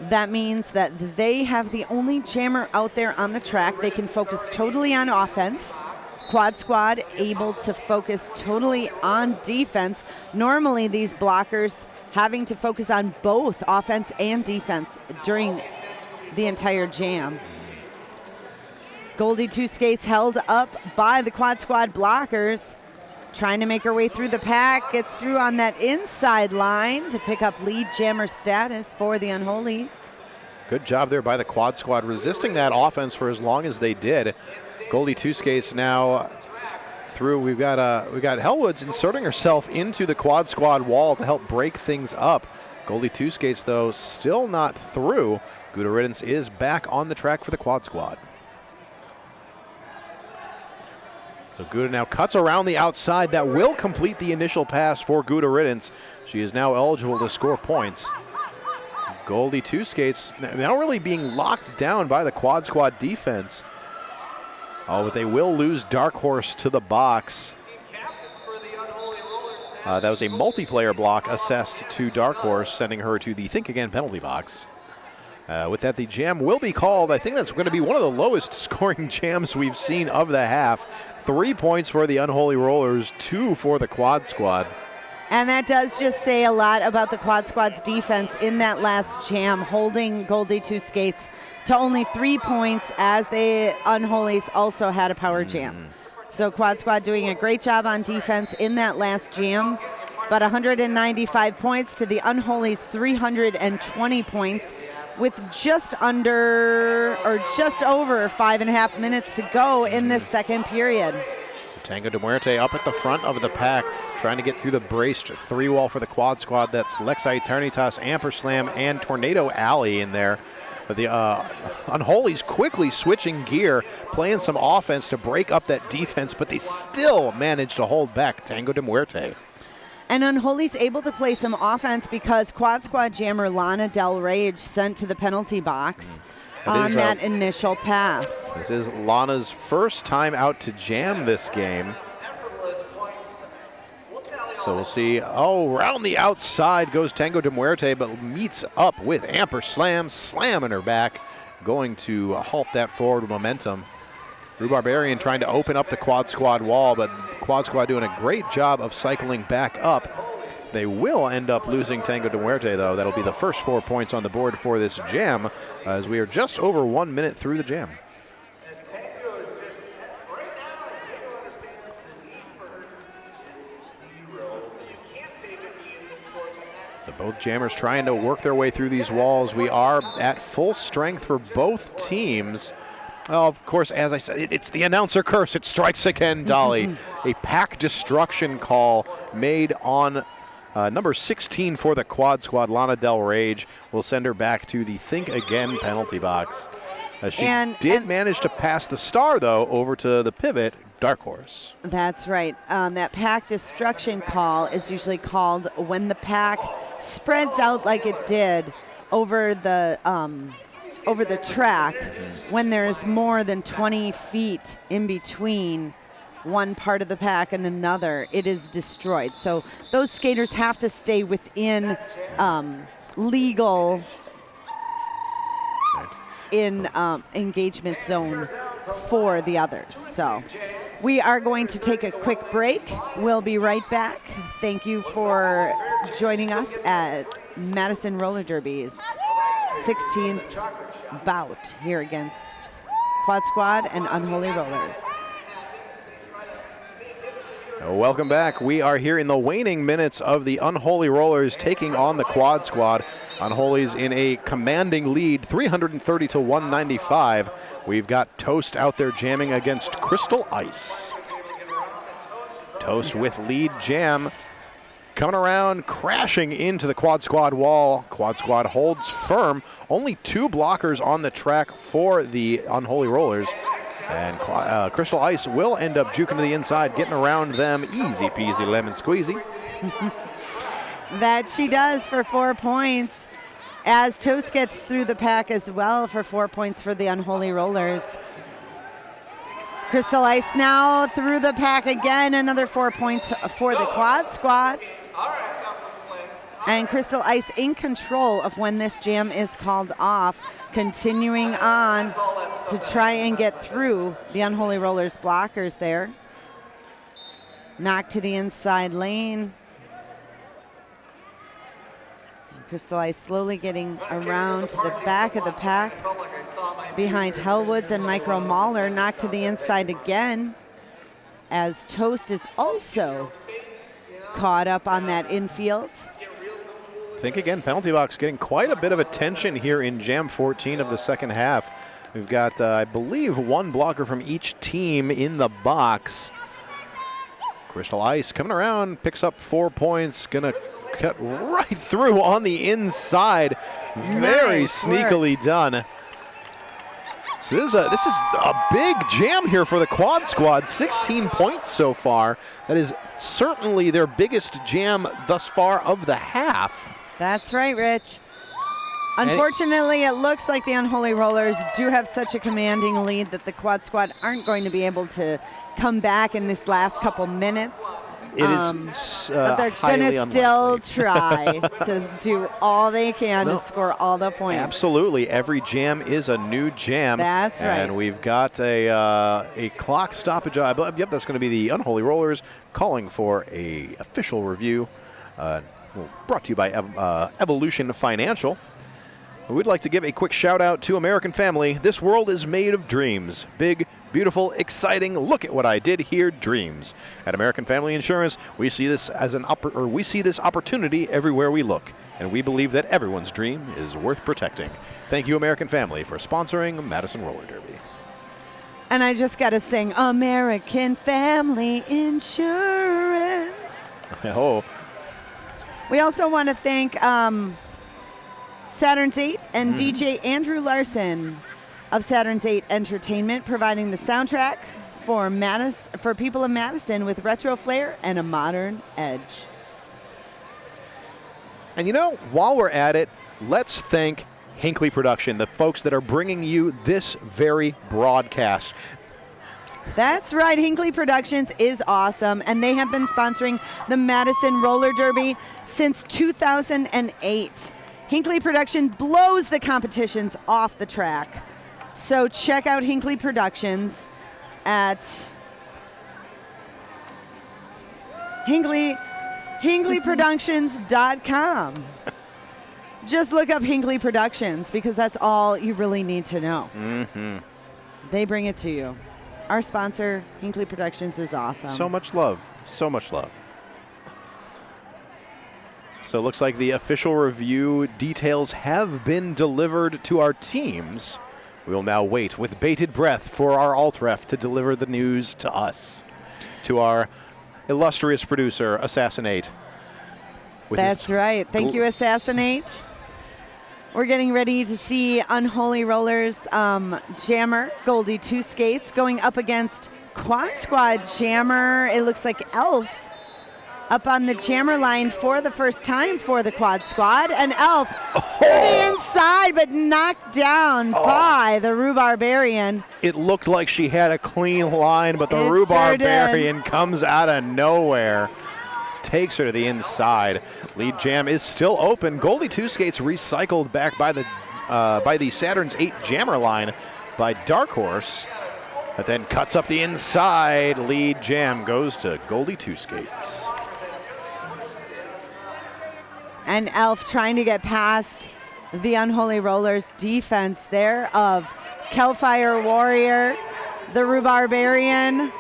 That means that they have the only jammer out there on the track. They can focus totally on offense. Quad Squad able to focus totally on defense. Normally these blockers having to focus on both offense and defense during the entire jam. Goldie Two Skates held up by the Quad Squad blockers. Trying to make her way through the pack, gets through on that inside line to pick up lead jammer status for the Unholies. Good job there by the Quad Squad, resisting that offense for as long as they did. Goldie Two Skates now through. We've got Hellwoods inserting herself into the Quad Squad wall to help break things up. Goldie Two Skates, though, still not through. Gouda Riddance is back on the track for the Quad Squad. So Gouda now cuts around the outside. That will complete the initial pass for Gouda Riddance. She is now eligible to score points. Goldie Two Skates now really being locked down by the Quad Squad defense. Oh, but they will lose Dark Horse to the box. That was a multiplayer block assessed to Dark Horse, sending her to the Think Again penalty box. With that, the jam will be called. I think that's going to be one of the lowest scoring jams we've seen of the half. 3 points for the Unholy Rollers, 2 for the Quad Squad. And that does just say a lot about the Quad Squad's defense in that last jam, holding Goldie Two Skates to only 3 points, as the Unholies also had a power jam. So Quad Squad doing a great job on defense in that last jam. But 195 points to the Unholies, 320 points, with just under or just over 5.5 minutes to go in this second period. Tango de Muerte up at the front of the pack, trying to get through the braced 3-wall for the Quad Squad. That's Lexa Eternitas, Amper Slam, and Tornado Alley in there. But the Unholies quickly switching gear, playing some offense to break up that defense, but they still manage to hold back Tango de Muerte. And Unholy's able to play some offense because Quad Squad jammer Lana Del Rage sent to the penalty box on that initial pass. This is Lana's first time out to jam this game. So we'll see. Oh, around the outside goes Tango de Muerte, but meets up with Amper Slam, slamming her back, going to halt that forward momentum. Drew Barbarian trying to open up the Quad Squad wall, but Quad Squad doing a great job of cycling back up. They will end up losing Tango de Muerte, though. That'll be the first 4 points on the board for this jam, as we are just over 1 minute through the jam. Both jammers trying to work their way through these walls. We are at full strength for both teams. Oh, of course, as I said, it's the announcer curse. It strikes again, Dolly. A pack destruction call made on number 16 for the Quad Squad. Lana Del Rage will send her back to the Think Again penalty box. She did manage to pass the star, though, over to the pivot, Dark Horse. That's right. That pack destruction call is usually called when the pack spreads out like it did over the track, when there's more than 20 feet in between one part of the pack and another, it is destroyed. So those skaters have to stay within legal engagement zone for the others. So we are going to take a quick break. We'll be right back. Thank you for joining us at Madison Roller Derby's 16th bout here against Quad Squad and Unholy Rollers. Welcome back. We are here in the waning minutes of the Unholy Rollers taking on the Quad Squad. Unholy's in a commanding lead, 330 to 195. We've got Toast out there jamming against Crystal Ice. Toast with lead jam. Coming around, crashing into the Quad Squad wall. Quad Squad holds firm. Only 2 blockers on the track for the Unholy Rollers. And Crystal Ice will end up juking to the inside, getting around them. Easy peasy lemon squeezy. That she does for 4 points, as Toast gets through the pack as well for 4 points for the Unholy Rollers. Crystal Ice now through the pack again, another 4 points for the Quad Squad. And Crystal Ice in control of when this jam is called off, continuing on to try and get through the Unholy Rollers blockers there. Knock to the inside lane. Crystal Ice slowly getting around to the back of the pack behind Hellwoods and Micro Mauler. Knock to the inside again, as Toast is also caught up on that infield. Think Again penalty box getting quite a bit of attention here in Jam 14 of the second half. We've got, I believe, 1 blocker from each team in the box. Crystal Ice coming around, picks up 4 points, gonna cut right through on the inside. Very sneakily done. So this is a big jam here for the Quad Squad. 16 points so far. That is certainly their biggest jam thus far of the half. That's right, Rich. Unfortunately, it looks like the Unholy Rollers do have such a commanding lead that the Quad Squad aren't going to be able to come back in this last couple minutes. It is but they're going to still try to do all they can to score all the points. Absolutely. Every jam is a new jam. That's right. And we've got a clock stoppage. Yep, that's going to be the Unholy Rollers calling for a official review. Brought to you by Evolution Financial. We'd like to give a quick shout out to American Family. This world is made of dreams. Big, beautiful, exciting. Look at what I did here. Dreams. At American Family Insurance, we see this as we see this opportunity everywhere we look, and we believe that everyone's dream is worth protecting. Thank you, American Family, for sponsoring Madison Roller Derby. And I just got to sing American Family Insurance. Oh. We also want to thank Saturn's 8 and DJ Andrew Larson of Saturn's 8 Entertainment, providing the soundtrack for people of Madison with retro flair and a modern edge. And you know, while we're at it, let's thank Hinckley Production, the folks that are bringing you this very broadcast. That's right. Hinckley Productions is awesome, and they have been sponsoring the Madison Roller Derby since 2008. Hinckley Production blows the competitions off the track. So check out Hinckley Productions at hinckleyproductions.com. Just look up Hinckley Productions, because that's all you really need to know. Mm-hmm. They bring it to you. Our sponsor, Hinckley Productions, is awesome. So much love. So much love. So it looks like the official review details have been delivered to our teams. We will now wait with bated breath for our alt-ref to deliver the news to us, to our illustrious producer, Assassinate. That's right. Thank you, Assassinate. We're getting ready to see Unholy Rollers Jammer, Goldie Two Skates, going up against Quad Squad Jammer. It looks like Elf up on the jammer line for the first time for the Quad Squad. And Elf to the inside, but knocked down by the Rhubarbarian. It looked like she had a clean line, but the Rhubarbarian comes out of nowhere. Takes her to the inside. Lead jam is still open. Goldie Two Skates recycled back by the Saturn's 8 jammer line by Dark Horse. But then cuts up the inside. Lead jam goes to Goldie Two Skates. And Elf trying to get past the Unholy Rollers defense there of Kelfire Warrior, the Rhubarbarian,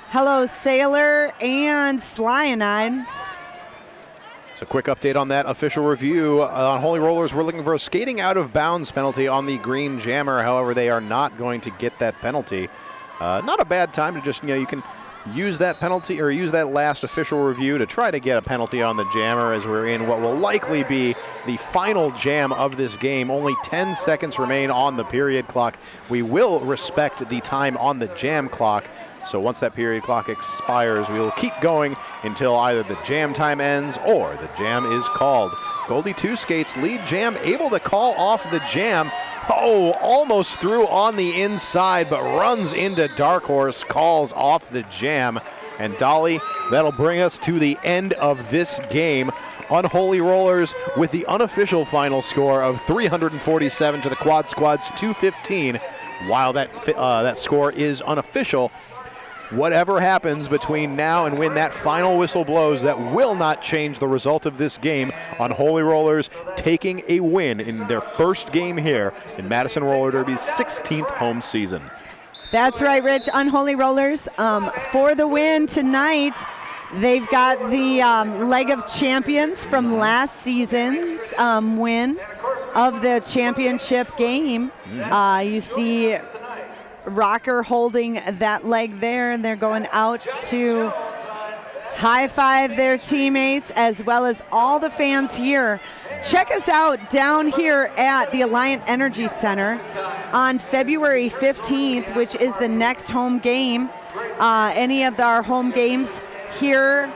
Hello Sailor, and Slyanide. So quick update on that official review. Unholy Rollers were looking for a skating out of bounds penalty on the green jammer. However, they are not going to get that penalty. Not a bad time to just, you can use that penalty or use that last official review to try to get a penalty on the jammer as we're in what will likely be the final jam of this game. Only 10 seconds remain on the period clock. We will respect the time on the jam clock. So once that period clock expires, we will keep going until either the jam time ends or the jam is called. Goldie Two Skates lead jam, able to call off the jam. Oh, almost through on the inside, but runs into Dark Horse, calls off the jam. And Dolly, that'll bring us to the end of this game. Unholy Rollers with the unofficial final score of 347 to the Quad Squad's 215. While that score is unofficial, whatever happens between now and when that final whistle blows, that will not change the result of this game. Unholy Rollers taking a win in their first game here in Madison Roller Derby's 16th home season. That's right, Rich. Unholy Rollers for the win tonight. They've got the leg of champions from last season's win of the championship game. You see Rocker holding that leg there, and they're going out to high five their teammates as well as all the fans here. Check us out down here at the Alliant Energy Center on February 15th, which is the next home game. Any of our home games here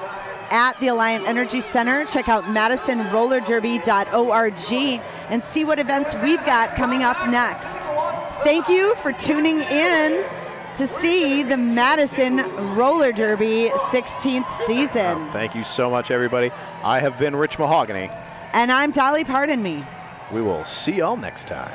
at the Alliant Energy Center. Check out MadisonRollerDerby.org and see what events we've got coming up next. Thank you for tuning in to see the Madison Roller Derby 16th season. Thank you so much, everybody. I have been Rich Mahogany. And I'm Dolly Pardon Me. We will see y'all next time.